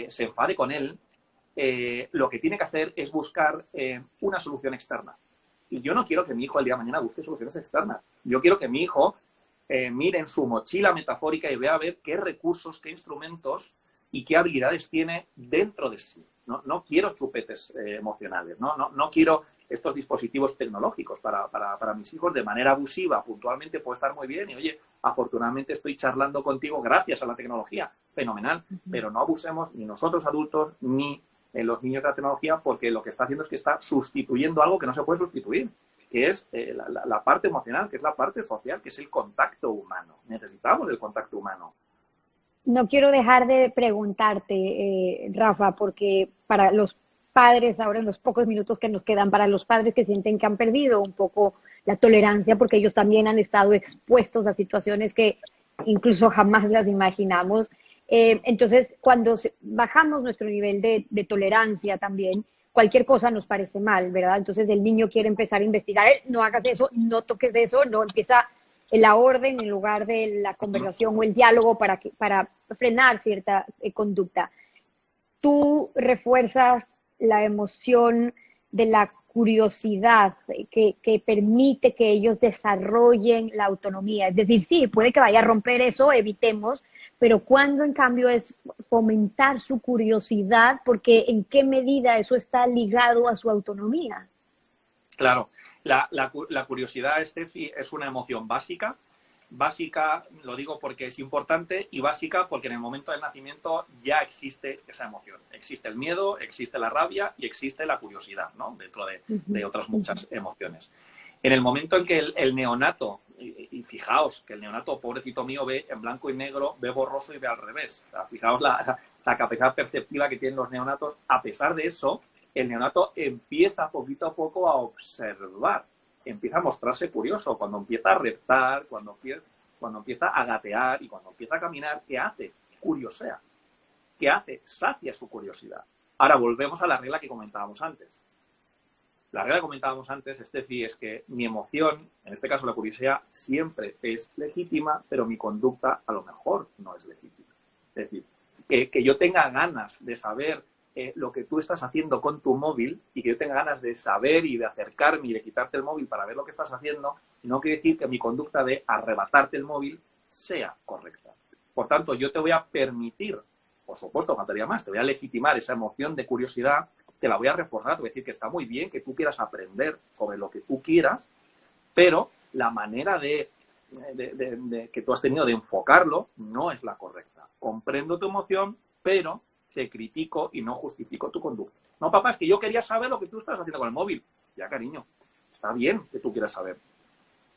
B: se enfade con él, lo que tiene que hacer es buscar una solución externa. Y yo no quiero que mi hijo el día de mañana busque soluciones externas. Yo quiero que mi hijo mire en su mochila metafórica y vea a ver qué recursos, qué instrumentos y qué habilidades tiene dentro de sí. No quiero chupetes emocionales, no quiero estos dispositivos tecnológicos para mis hijos de manera abusiva. Puntualmente puede estar muy bien y, oye, afortunadamente estoy charlando contigo gracias a la tecnología. Fenomenal. Pero no abusemos ni nosotros adultos ni los niños de la tecnología, porque lo que está haciendo es que está sustituyendo algo que no se puede sustituir, que es la parte emocional, que es la parte social, que es el contacto humano. Necesitamos el contacto humano.
A: No quiero dejar de preguntarte, Rafa, porque para los padres, ahora en los pocos minutos que nos quedan, para los padres que sienten que han perdido un poco la tolerancia, porque ellos también han estado expuestos a situaciones que incluso jamás las imaginamos. Entonces, cuando bajamos nuestro nivel de tolerancia también, cualquier cosa nos parece mal, ¿verdad? Entonces el niño quiere empezar a investigar, no hagas eso, no toques eso, no empieza la orden en lugar de la conversación o el diálogo para frenar cierta conducta. Tú refuerzas la emoción de la curiosidad que permite que ellos desarrollen la autonomía. Es decir, sí, puede que vaya a romper eso, evitemos, pero cuando en cambio es fomentar su curiosidad, porque en qué medida eso está ligado a su autonomía.
B: Claro, la curiosidad, Steffi, es una emoción básica. Básica, lo digo porque es importante, y básica porque en el momento del nacimiento ya existe esa emoción. Existe el miedo, existe la rabia y existe la curiosidad, ¿no? Dentro de otras muchas emociones. En el momento en que el neonato, y fijaos que el neonato, pobrecito mío, ve en blanco y negro, ve borroso y ve al revés. O sea, fijaos la capacidad perceptiva que tienen los neonatos. A pesar de eso, el neonato empieza poquito a poco a observar. Empieza a mostrarse curioso, cuando empieza a reptar, cuando empieza a gatear y cuando empieza a caminar, ¿qué hace? Curiosea. ¿Qué hace? Sacia su curiosidad. Ahora volvemos a la regla que comentábamos antes. La regla que comentábamos antes, Steffi, es que mi emoción, en este caso la curiosidad, siempre es legítima, pero mi conducta a lo mejor no es legítima. Es decir, que yo tenga ganas de saber lo que tú estás haciendo con tu móvil y que yo tenga ganas de saber y de acercarme y de quitarte el móvil para ver lo que estás haciendo, no quiere decir que mi conducta de arrebatarte el móvil sea correcta. Por tanto, yo te voy a permitir, por supuesto, faltaría más, te voy a legitimar esa emoción de curiosidad, te la voy a reforzar, te voy a decir que está muy bien que tú quieras aprender sobre lo que tú quieras, pero la manera de que tú has tenido de enfocarlo no es la correcta. Comprendo tu emoción, pero te critico y no justifico tu conducta. No, papá, es que yo quería saber lo que tú estás haciendo con el móvil. Ya, cariño, está bien que tú quieras saber,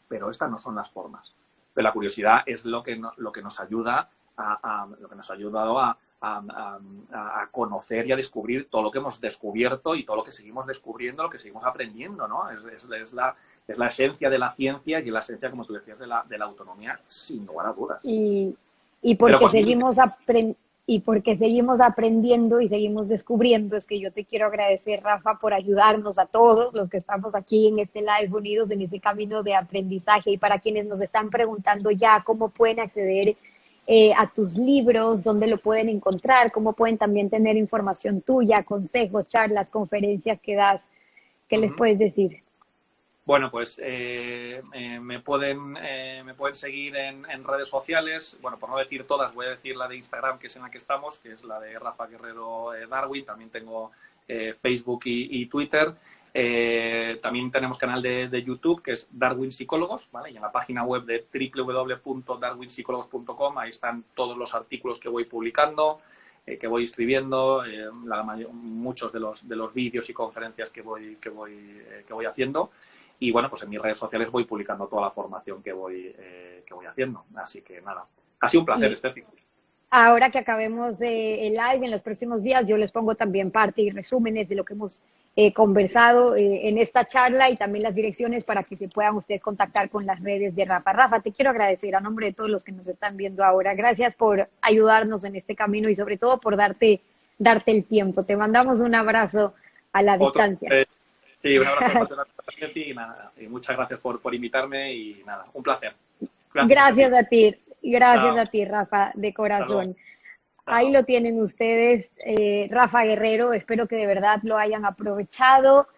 B: pero estas no son las formas. Pero la curiosidad es lo que nos ayuda a conocer y a descubrir todo lo que hemos descubierto y todo lo que seguimos descubriendo, lo que seguimos aprendiendo, ¿no? Es la esencia de la ciencia y la esencia, como tú decías, de la autonomía, sin lugar a dudas.
A: Y porque seguimos aprendiendo y seguimos descubriendo, es que yo te quiero agradecer, Rafa, por ayudarnos a todos los que estamos aquí en este live unidos en ese camino de aprendizaje, y para quienes nos están preguntando ya cómo pueden acceder a tus libros, dónde lo pueden encontrar, cómo pueden también tener información tuya, consejos, charlas, conferencias que das, ¿qué les puedes decir?
B: Bueno, pues me pueden seguir en redes sociales. Bueno, por no decir todas, voy a decir la de Instagram, que es en la que estamos, que es la de Rafa Guerrero Darwin. También tengo Facebook y Twitter. También tenemos canal de YouTube, que es Darwin Psicólogos, ¿vale? Y en la página web de www.darwinpsicólogos.com, ahí están todos los artículos que voy publicando, que voy escribiendo, muchos de los vídeos y conferencias que voy haciendo. Y bueno, pues en mis redes sociales voy publicando toda la formación que voy haciendo. Así que nada, ha sido un placer, Estefi.
A: Ahora que acabemos el live, en los próximos días, yo les pongo también parte y resúmenes de lo que hemos conversado en esta charla y también las direcciones para que se puedan ustedes contactar con las redes de Rafa. Rafa, te quiero agradecer a nombre de todos los que nos están viendo ahora. Gracias por ayudarnos en este camino y sobre todo por darte el tiempo. Te mandamos un abrazo a la distancia.
B: Sí, un abrazo y nada, y muchas gracias por invitarme y nada, un placer.
A: Gracias a ti. Gracias a ti, Rafa, de corazón. Ahí lo tienen ustedes, Rafa Guerrero, espero que de verdad lo hayan aprovechado.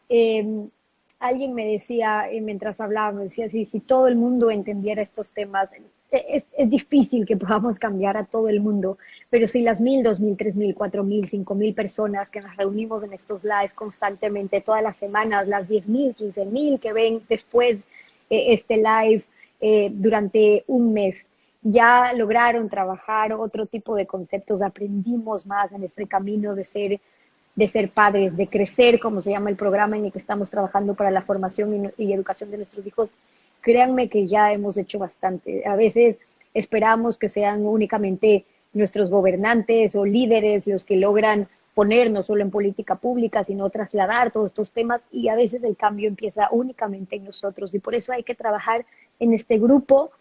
A: Alguien me decía, mientras hablábamos, decía, si todo el mundo entendiera estos temas, es difícil que podamos cambiar a todo el mundo, pero si las 1,000, 2,000, 3,000, 4,000, 5,000 personas que nos reunimos en estos live constantemente todas las semanas, las 10,000, 15,000 que ven después este live durante un mes, ya lograron trabajar otro tipo de conceptos, aprendimos más en este camino de ser padres, de crecer, como se llama el programa en el que estamos trabajando para la formación y educación de nuestros hijos. Créanme que ya hemos hecho bastante. A veces esperamos que sean únicamente nuestros gobernantes o líderes los que logran poner no solo en política pública, sino trasladar todos estos temas, y a veces el cambio empieza únicamente en nosotros, y por eso hay que trabajar en este grupo,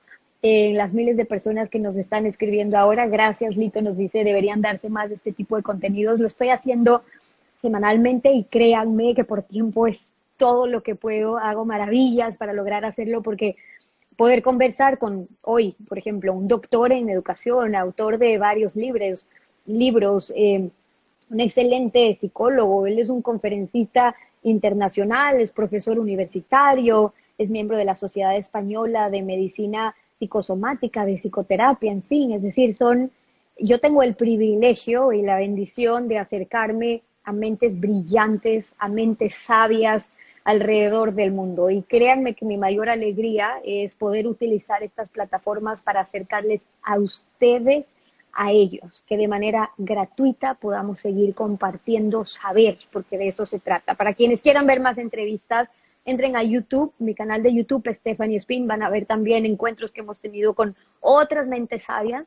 A: en las miles de personas que nos están escribiendo ahora. Gracias, Lito nos dice, deberían darse más de este tipo de contenidos. Lo estoy haciendo semanalmente y créanme que por tiempo es todo lo que puedo. Hago maravillas para lograr hacerlo, porque poder conversar con hoy, por ejemplo, un doctor en educación, autor de varios libros, un excelente psicólogo, él es un conferencista internacional, es profesor universitario, es miembro de la Sociedad Española de Medicina Psicosomática, de psicoterapia, en fin, es decir, yo tengo el privilegio y la bendición de acercarme a mentes brillantes, a mentes sabias alrededor del mundo, y créanme que mi mayor alegría es poder utilizar estas plataformas para acercarles a ustedes, a ellos, que de manera gratuita podamos seguir compartiendo saber, porque de eso se trata. Para quienes quieran ver más entrevistas, entren a YouTube, mi canal de YouTube, Stephanie Spin, van a ver también encuentros que hemos tenido con otras mentes sabias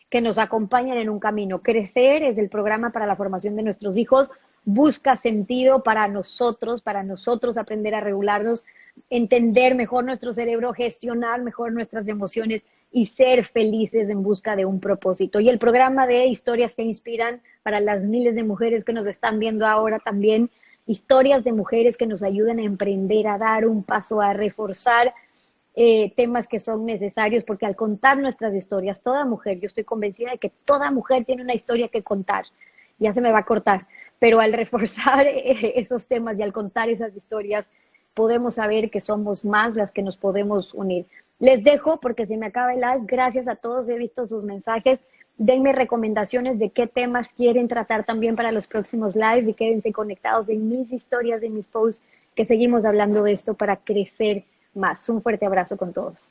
A: que nos acompañan en un camino. Crecer es el programa para la formación de nuestros hijos, busca sentido para nosotros aprender a regularnos, entender mejor nuestro cerebro, gestionar mejor nuestras emociones y ser felices en busca de un propósito. Y el programa de historias que inspiran para las miles de mujeres que nos están viendo ahora también, historias de mujeres que nos ayuden a emprender, a dar un paso, a reforzar temas que son necesarios, porque al contar nuestras historias, toda mujer, yo estoy convencida de que toda mujer tiene una historia que contar, ya se me va a cortar, pero al reforzar esos temas y al contar esas historias, podemos saber que somos más las que nos podemos unir. Les dejo porque se me acaba el live. Gracias a todos, he visto sus mensajes. Denme recomendaciones de qué temas quieren tratar también para los próximos live, y quédense conectados en mis historias, en mis posts, que seguimos hablando de esto para crecer más. Un fuerte abrazo con todos.